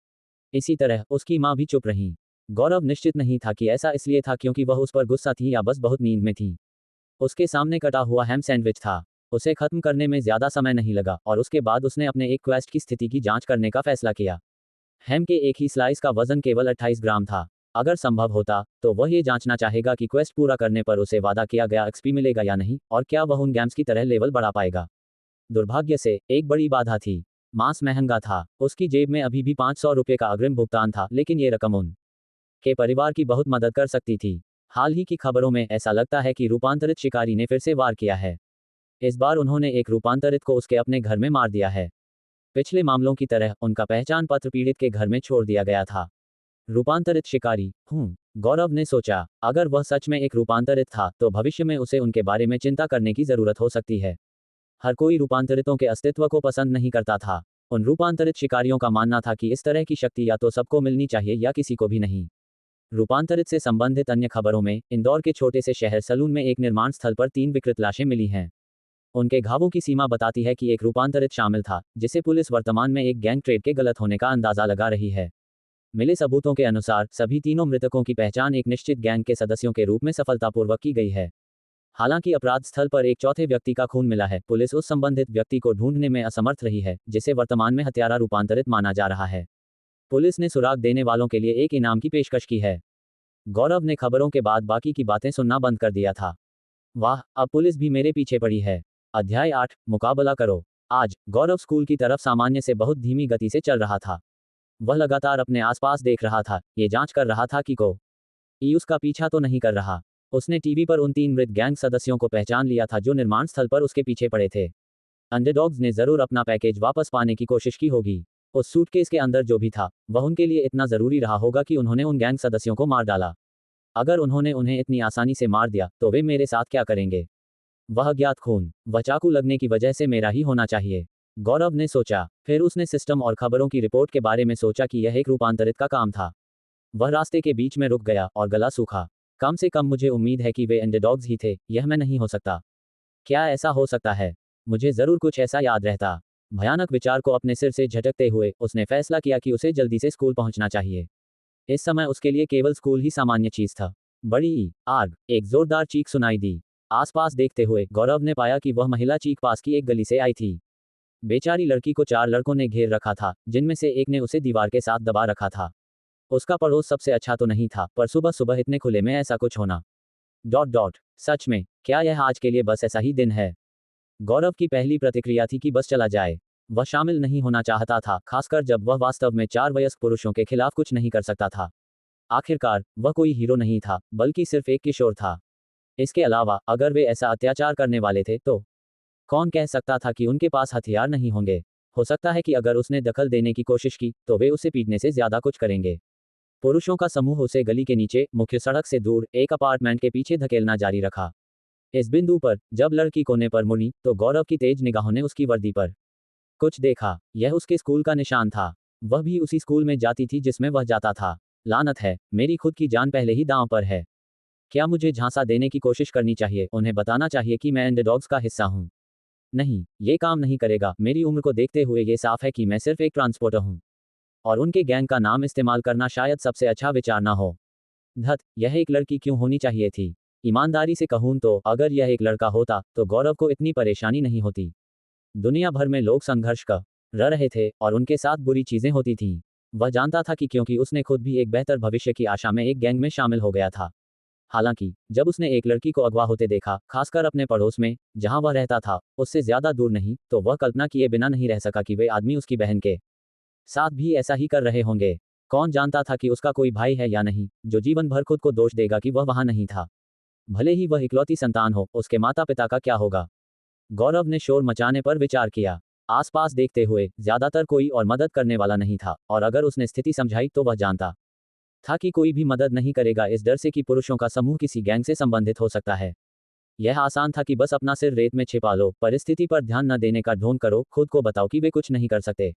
इसी तरह उसकी माँ भी चुप रही। गौरव निश्चित नहीं था कि ऐसा इसलिए था क्योंकि वह उस पर गुस्सा थी या बस बहुत नींद में थी। उसके सामने कटा हुआ हैम सैंडविच था। उसे खत्म करने में ज्यादा समय नहीं लगा और उसके बाद उसने अपने एक क्वेस्ट की स्थिति की जांच करने का फैसला किया। हैम के एक ही स्लाइस का वजन केवल 28 ग्राम था। अगर संभव होता तो वह ये जांचना चाहेगा कि क्वेस्ट पूरा करने पर उसे वादा किया गया एक्सपी मिलेगा या नहीं, और क्या वह उन गेम्स की तरह लेवल बढ़ा पाएगा। दुर्भाग्य से एक बड़ी बाधा थी। मांस महंगा था। उसकी जेब में अभी भी 500 रुपये का अग्रिम भुगतान था, लेकिन ये रकम उन के परिवार की बहुत मदद कर सकती थी। हाल ही की खबरों में ऐसा लगता है कि रूपांतरित शिकारी ने फिर से वार किया है। इस बार उन्होंने एक रूपांतरित को उसके अपने घर में मार दिया है। पिछले मामलों की तरह उनका पहचान पत्र पीड़ित के घर में छोड़ दिया गया था। रूपांतरित शिकारी गौरव ने सोचा, अगर वह सच में एक रूपांतरित था तो भविष्य में उसे उनके बारे में चिंता करने की जरूरत हो सकती है। हर कोई रूपांतरितों के अस्तित्व को पसंद नहीं करता था। उन रूपांतरित शिकारियों का मानना था कि इस तरह की शक्ति या तो सबको मिलनी चाहिए या किसी को भी नहीं। रूपांतरित से संबंधित अन्य खबरों में इंदौर के छोटे से शहर सलून में एक निर्माण स्थल पर 3 विकृत लाशें मिली हैं। उनके घावों की सीमा बताती है कि एक रूपांतरित शामिल था, जिसे पुलिस वर्तमान में एक गैंग ट्रेड के गलत होने का अंदाजा लगा रही है। मिले सबूतों के अनुसार सभी तीनों मृतकों की पहचान एक निश्चित गैंग के सदस्यों के रूप में सफलतापूर्वक की गई है। हालांकि अपराध स्थल पर एक चौथे व्यक्ति का खून मिला है। पुलिस उस संबंधित व्यक्ति को ढूंढने में असमर्थ रही है, जिसे वर्तमान में हत्यारा रूपांतरित माना जा रहा है। पुलिस ने सुराग देने वालों के लिए एक इनाम की पेशकश की है। गौरव ने खबरों के बाद बाकी की बातें सुनना बंद कर दिया था। वाह, अब पुलिस भी मेरे पीछे पड़ी है। अध्याय 8, मुकाबला करो। आज गौरव स्कूल की तरफ सामान्य से बहुत धीमी गति से चल रहा था। वह लगातार अपने आसपास देख रहा था, ये जांच कर रहा था कि कोई उसका पीछा तो नहीं कर रहा। उसने टीवी पर उन 3 मृत गैंग सदस्यों को पहचान लिया था जो निर्माण स्थल पर उसके पीछे पड़े थे। अंडरडॉग्स ने जरूर अपना पैकेज वापस पाने की कोशिश की होगी। उस सूटकेस के अंदर जो भी था वह उनके लिए इतना जरूरी रहा होगा कि उन्होंने उन गैंग सदस्यों को मार डाला। अगर उन्होंने उन्हें इतनी आसानी से मार दिया तो वे मेरे साथ क्या करेंगे? वह अज्ञात खून, वह चाकू लगने की वजह से मेरा ही होना चाहिए, गौरव ने सोचा। फिर उसने सिस्टम और खबरों की रिपोर्ट के बारे में सोचा कि यह एक रूपांतरित का काम था। वह रास्ते के बीच में रुक गया और गला सूखा। कम से कम मुझे उम्मीद है कि वे अंडरडॉग्स ही थे, यह मैं नहीं हो सकता। क्या ऐसा हो सकता है? मुझे जरूर कुछ ऐसा याद रहता। भयानक विचार को अपने सिर से झटकते हुए उसने फैसला किया कि उसे जल्दी से स्कूल पहुंचना चाहिए। इस समय उसके लिए केवल स्कूल ही सामान्य चीज था। बड़ी आग! एक जोरदार चीख सुनाई दी। आसपास देखते हुए गौरव ने पाया कि वह महिला चीख पास की एक गली से आई थी। बेचारी लड़की को 4 लड़कों ने घेर रखा था, जिनमें से एक ने उसे दीवार के साथ दबा रखा था। उसका पड़ोस सबसे अच्छा तो नहीं था, पर सुबह सुबह इतने खुले में ऐसा कुछ होना। सच में, क्या यह आज के लिए बस ऐसा ही दिन है? गौरव की पहली प्रतिक्रिया थी कि बस चला जाए। वह शामिल नहीं होना चाहता था, खासकर जब वह वास्तव में 4 वयस्क पुरुषों के खिलाफ कुछ नहीं कर सकता था। आखिरकार, वह कोई हीरो नहीं था, बल्कि सिर्फ एक किशोर था। इसके अलावा, अगर वे ऐसा अत्याचार करने वाले थे, तो कौन कह सकता था कि उनके पास हथियार नहीं होंगे? हो सकता है कि अगर उसने दखल देने की कोशिश की, तो वे उसे पीटने से ज्यादा कुछ करेंगे। पुरुषों का समूह उसे गली के नीचे, मुख्य सड़क से दूर, एक अपार्टमेंट के पीछे धकेलना जारी रखा। इस बिंदु पर, जब लड़की कोने पर मुड़ी, तो गौरव की तेज निगाहों ने उसकी वर्दी पर कुछ देखा। यह उसके स्कूल का निशान था। वह भी उसी स्कूल में जाती थी जिसमें वह जाता था। लानत है, मेरी खुद की जान पहले ही दांव पर है। क्या मुझे झांसा देने की कोशिश करनी चाहिए, उन्हें बताना चाहिए कि मैं अंडरडॉग्स का हिस्सा हूं? नहीं, ये काम नहीं करेगा। मेरी उम्र को देखते हुए ये साफ है कि मैं सिर्फ एक ट्रांसपोर्टर हूं। और उनके गैंग का नाम इस्तेमाल करना शायद सबसे अच्छा विचार ना हो। धत, यह एक लड़की क्यों होनी चाहिए थी? ईमानदारी से कहूं तो, अगर यह एक लड़का होता, तो गौरव को इतनी परेशानी नहीं होती। दुनिया भर में लोग संघर्ष कर रहे थे, और उनके साथ बुरी चीजें होती थीं। वह जानता था कि क्योंकि उसने खुद भी एक बेहतर भविष्य की आशा में एक गैंग में शामिल हो गया था। हालांकि, जब उसने एक लड़की को अगवा होते देखा, खासकर अपने पड़ोस में, जहां वह रहता था, उससे ज्यादा दूर नहीं, तो वह कल्पना किए बिना नहीं रह सका कि वे आदमी उसकी बहन के साथ भी ऐसा ही कर रहे होंगे। कौन जानता था कि उसका कोई भाई है या नहीं, जो जीवन भर खुद को दोष देगा कि वह वहां नहीं था। भले ही वह इकलौती संतान हो, उसके माता पिता का क्या होगा? गौरव ने शोर मचाने पर विचार किया। आसपास देखते हुए, ज्यादातर कोई और मदद करने वाला नहीं था, और अगर उसने स्थिति समझाई तो वह जानता था कि कोई भी मदद नहीं करेगा, इस डर से कि पुरुषों का समूह किसी गैंग से संबंधित हो सकता है। यह आसान था कि बस अपना सिर रेत में छिपा लो, परिस्थिति पर ध्यान न देने का ढोंग करो, खुद को बताओ कि वे कुछ नहीं कर सकते।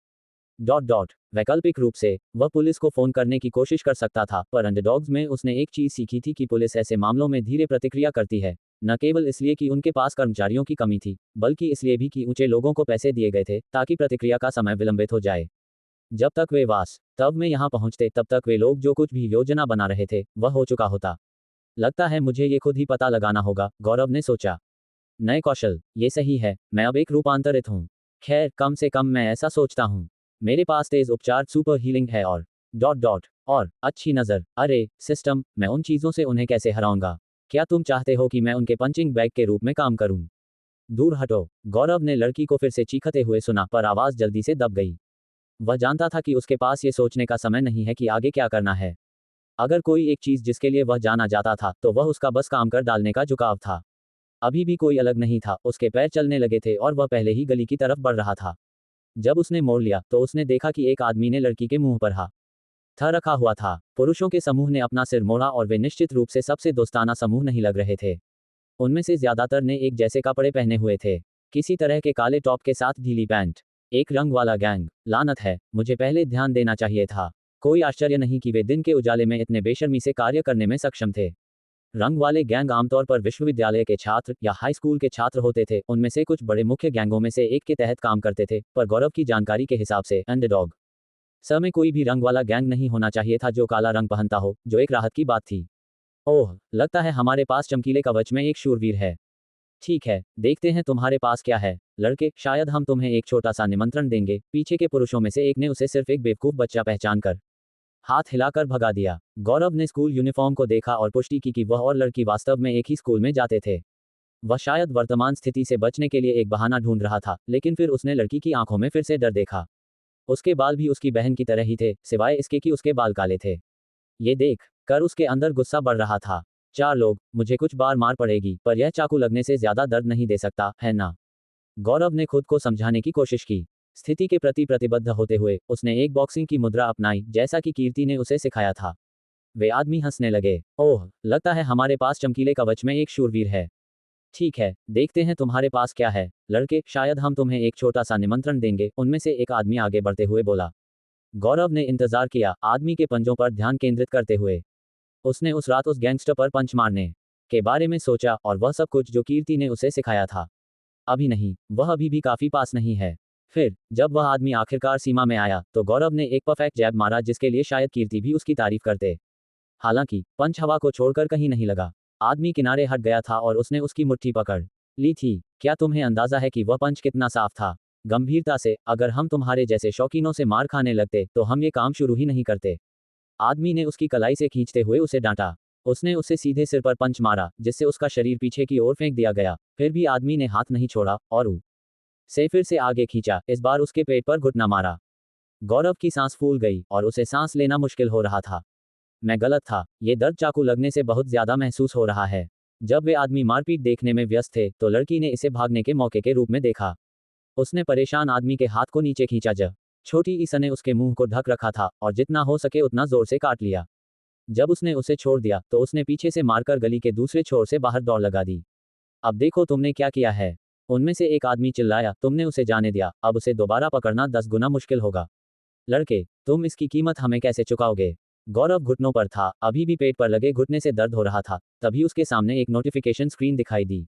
वैकल्पिक रूप से, वह पुलिस को फोन करने की कोशिश कर सकता था, पर अंडरडॉग्स में उसने एक चीज सीखी थी कि पुलिस ऐसे मामलों में धीरे प्रतिक्रिया करती है। न केवल इसलिए कि उनके पास कर्मचारियों की कमी थी, बल्कि इसलिए भी कि ऊंचे लोगों को पैसे दिए गए थे, ताकि प्रतिक्रिया का समय विलंबित हो जाए। जब तक वे तब में यहाँ पहुंचते, तब तक वे लोग जो कुछ भी योजना बना रहे थे, वह हो चुका होता। लगता है मुझे ये खुद ही पता लगाना होगा, गौरव ने सोचा। नए कौशल, ये सही है, मैं अब एक रूपांतरित हूँ। खैर, कम से कम मैं ऐसा सोचता हूँ। मेरे पास तेज उपचार, सुपर हीलिंग है, और अच्छी नज़र। अरे सिस्टम, मैं उन चीज़ों से उन्हें कैसे हराऊंगा? क्या तुम चाहते हो कि मैं उनके पंचिंग बैग के रूप में काम करूं? दूर हटो। गौरव ने लड़की को फिर से चीखते हुए सुना, पर आवाज़ जल्दी से दब गई। वह जानता था कि उसके पास ये सोचने का समय नहीं है कि आगे क्या करना है। अगर कोई एक चीज़ जिसके लिए वह जाना जाता था, तो वह उसका बस काम कर डालने का झुकाव था। अभी भी कोई अलग नहीं था, उसके पैर चलने लगे थे और वह पहले ही गली की तरफ बढ़ रहा था। जब उसने मोड़ लिया, तो उसने देखा कि एक आदमी ने लड़की के मुंह पर हाथ रखा हुआ था। पुरुषों के समूह ने अपना सिर मोड़ा, और वे निश्चित रूप से सबसे दोस्ताना समूह नहीं लग रहे थे। उनमें से ज्यादातर ने एक जैसे कपड़े पहने हुए थे, किसी तरह के काले टॉप के साथ ढीली पैंट। एक रंग वाला गैंग। लानत है, मुझे पहले ध्यान देना चाहिए था। कोई आश्चर्य नहीं कि वे दिन के उजाले में इतने बेशर्मी से कार्य करने में सक्षम थे। रंग वाले गैंग आमतौर पर विश्वविद्यालय के छात्र या हाई स्कूल के छात्र होते थे। उनमें से कुछ बड़े मुख्य गैंगों में से एक के तहत काम करते थे, पर गौरव की जानकारी के हिसाब से अंडरडॉग में कोई भी रंग वाला गैंग नहीं होना चाहिए था जो काला रंग पहनता हो, जो एक राहत की बात थी। ओह, लगता है हमारे पास चमकीले कवच में एक शूरवीर है। ठीक है, देखते हैं तुम्हारे पास क्या है। लड़के, शायद हम तुम्हें एक छोटा सा निमंत्रण देंगे। पीछे के पुरुषों में से एक ने उसे सिर्फ एक बेवकूफ बच्चा पहचान कर हाथ हिलाकर भगा दिया। गौरव ने स्कूल यूनिफॉर्म को देखा और पुष्टि की कि वह और लड़की वास्तव में एक ही स्कूल में जाते थे। वह शायद वर्तमान स्थिति से बचने के लिए एक बहाना ढूंढ रहा था, लेकिन फिर उसने लड़की की आंखों में फिर से डर देखा। उसके बाल भी उसकी बहन की तरह ही थे, सिवाय इसके कि उसके बाल काले थे। ये देख कर उसके अंदर गुस्सा बढ़ रहा था। 4 लोग, मुझे कुछ बार मार पड़ेगी, पर यह चाकू लगने से ज्यादा दर्द नहीं दे सकता, है ना? गौरव ने खुद को समझाने की कोशिश की। स्थिति के प्रति प्रतिबद्ध होते हुए, उसने एक बॉक्सिंग की मुद्रा अपनाई, जैसा कि कीर्ति ने उसे सिखाया था। वे आदमी हंसने लगे। ओह, लगता है हमारे पास चमकीले कवच में एक शूरवीर है। ठीक है, देखते हैं तुम्हारे पास क्या है। लड़के, शायद हम तुम्हें एक छोटा सा निमंत्रण देंगे, उनमें से एक आदमी आगे बढ़ते हुए बोला। गौरव ने इंतजार किया, आदमी के पंजों पर ध्यान केंद्रित करते हुए। उसने उस रात उस गैंगस्टर पर पंच मारने के बारे में सोचा, और वह सब कुछ जो कीर्ति ने उसे सिखाया था। अभी नहीं, वह अभी भी काफी पास नहीं है। फिर, जब वह आदमी आखिरकार सीमा में आया, तो गौरव ने एक परफेक्ट जैब मारा जिसके लिए शायद कीर्ति भी उसकी तारीफ करते। हालांकि, पंच हवा को छोड़कर कहीं नहीं लगा। आदमी किनारे हट गया था और उसने उसकी मुट्ठी पकड़ ली थी। क्या तुम्हें अंदाजा है कि वह पंच कितना साफ था? गंभीरता से, अगर हम तुम्हारे जैसे शौकीनों से मार खाने लगते तो हम ये काम शुरू ही नहीं करते। आदमी ने उसकी कलाई से खींचते हुए उसे डांटा। उसने उसे सीधे सिर पर पंच मारा जिससे उसका शरीर पीछे की ओर फेंक दिया गया। फिर भी आदमी ने हाथ नहीं छोड़ा और से फिर से आगे खींचा, इस बार उसके पेट पर घुटना मारा। गौरव की सांस फूल गई और उसे सांस लेना मुश्किल हो रहा था। मैं गलत था, ये दर्द चाकू लगने से बहुत ज्यादा महसूस हो रहा है। जब वे आदमी मारपीट देखने में व्यस्त थे तो लड़की ने इसे भागने के मौके के रूप में देखा। उसने परेशान आदमी के हाथ को नीचे खींचा। छोटी ईसा ने उसके मुंह को ढक रखा था और जितना हो सके उतना जोर से काट लिया। जब उसने उसे छोड़ दिया तो उसने पीछे से मारकर गली के दूसरे छोर से बाहर दौड़ लगा दी। अब देखो तुमने क्या किया है। उनमें से एक आदमी चिल्लाया, तुमने उसे जाने दिया, अब उसे दोबारा पकड़ना 10 गुना मुश्किल होगा। लड़के, तुम इसकी कीमत हमें कैसे चुकाओगे। गौरव घुटनों पर था, अभी भी पेट पर लगे घुटने से दर्द हो रहा था। तभी उसके सामने एक नोटिफिकेशन स्क्रीन दिखाई दी।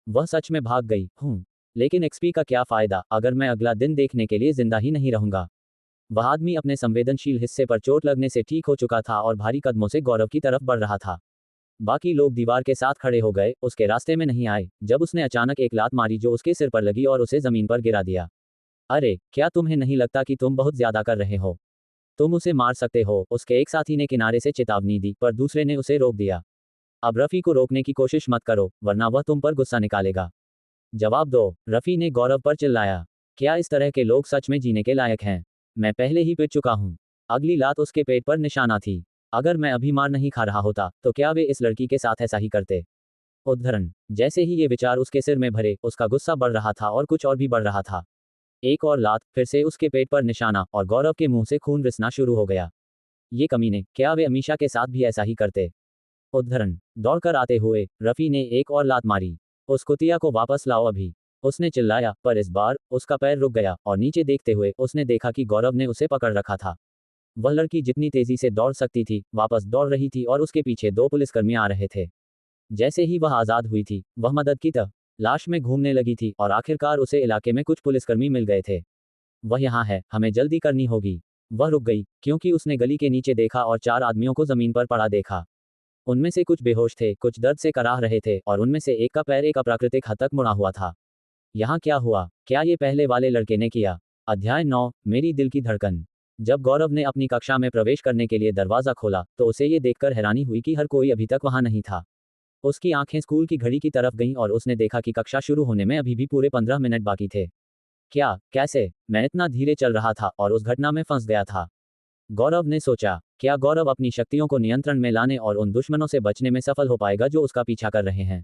वह सच में भाग गई हूँ, लेकिन एक्सपी का क्या फायदा अगर मैं अगला दिन देखने के लिए जिंदा ही नहीं रहूंगा। वह आदमी अपने संवेदनशील हिस्से पर चोट लगने से ठीक हो चुका था और भारी कदमों से गौरव की तरफ बढ़ रहा था। बाकी लोग दीवार के साथ खड़े हो गए, उसके रास्ते में नहीं आए, जब उसने अचानक एक लात मारी जो उसके सिर पर लगी और उसे जमीन पर गिरा दिया। अरे, क्या तुम्हें नहीं लगता कि तुम बहुत ज्यादा कर रहे हो? तुम उसे मार सकते हो, उसके एक साथी ने किनारे से चेतावनी दी, पर दूसरे ने उसे रोक दिया। अब रफ़ी को रोकने की कोशिश मत करो, वरना वह तुम पर गुस्सा निकालेगा। जवाब दो, रफ़ी ने गौरव पर चिल्लाया। क्या इस तरह के लोग सच में जीने के लायक हैं? मैं पहले ही पिट चुका हूँ। अगली लात उसके पेट पर निशाना थी। अगर मैं अभी मार नहीं खा रहा होता तो क्या वे इस लड़की के साथ ऐसा ही करते? उद्धरण, जैसे ही ये विचार उसके सिर में भरे, उसका गुस्सा बढ़ रहा था और कुछ और भी बढ़ रहा था। एक और लात, फिर से उसके पेट पर निशाना और गौरव के मुंह से खून रिसना शुरू हो गया। ये कमीने, क्या वे अमीशा के साथ भी ऐसा ही करते? उद्धरण, दौड़कर आते हुए रफ़ी ने एक और लात मारी। उस कुतिया को वापस लाओ अभी, उसने चिल्लाया, पर इस बार उसका पैर रुक गया और नीचे देखते हुए उसने देखा कि गौरव ने उसे पकड़ रखा था। वह लड़की जितनी तेजी से दौड़ सकती थी वापस दौड़ रही थी और उसके पीछे 2 पुलिसकर्मी आ रहे थे। जैसे ही वह आज़ाद हुई थी, वह मदद की लाश में घूमने लगी थी और आखिरकार उसे इलाके में कुछ पुलिसकर्मी मिल गए थे। वह यहाँ है, हमें जल्दी करनी होगी। वह रुक गई क्योंकि उसने गली के नीचे देखा और 4 आदमियों को जमीन पर पड़ा देखा। उनमें से कुछ बेहोश थे, कुछ दर्द से कराह रहे थे और उनमें से एक का पैर एक अप्राकृतिक हद तक मुड़ा हुआ था। यहाँ क्या हुआ? क्या ये पहले वाले लड़के ने किया? अध्याय 9, मेरी दिल की धड़कन। जब गौरव ने अपनी कक्षा में प्रवेश करने के लिए दरवाजा खोला तो उसे ये देखकर हैरानी हुई कि हर कोई अभी तक वहां नहीं था। उसकी आंखें स्कूल की घड़ी की तरफ गईं और उसने देखा कि कक्षा शुरू होने में अभी भी पूरे 15 मिनट बाकी थे। क्या, कैसे, मैं इतना धीरे चल रहा था और उस घटना में फंस गया था? गौरव ने सोचा, क्या गौरव अपनी शक्तियों को नियंत्रण में लाने और उन दुश्मनों से बचने में सफल हो पाएगा जो उसका पीछा कर रहे हैं?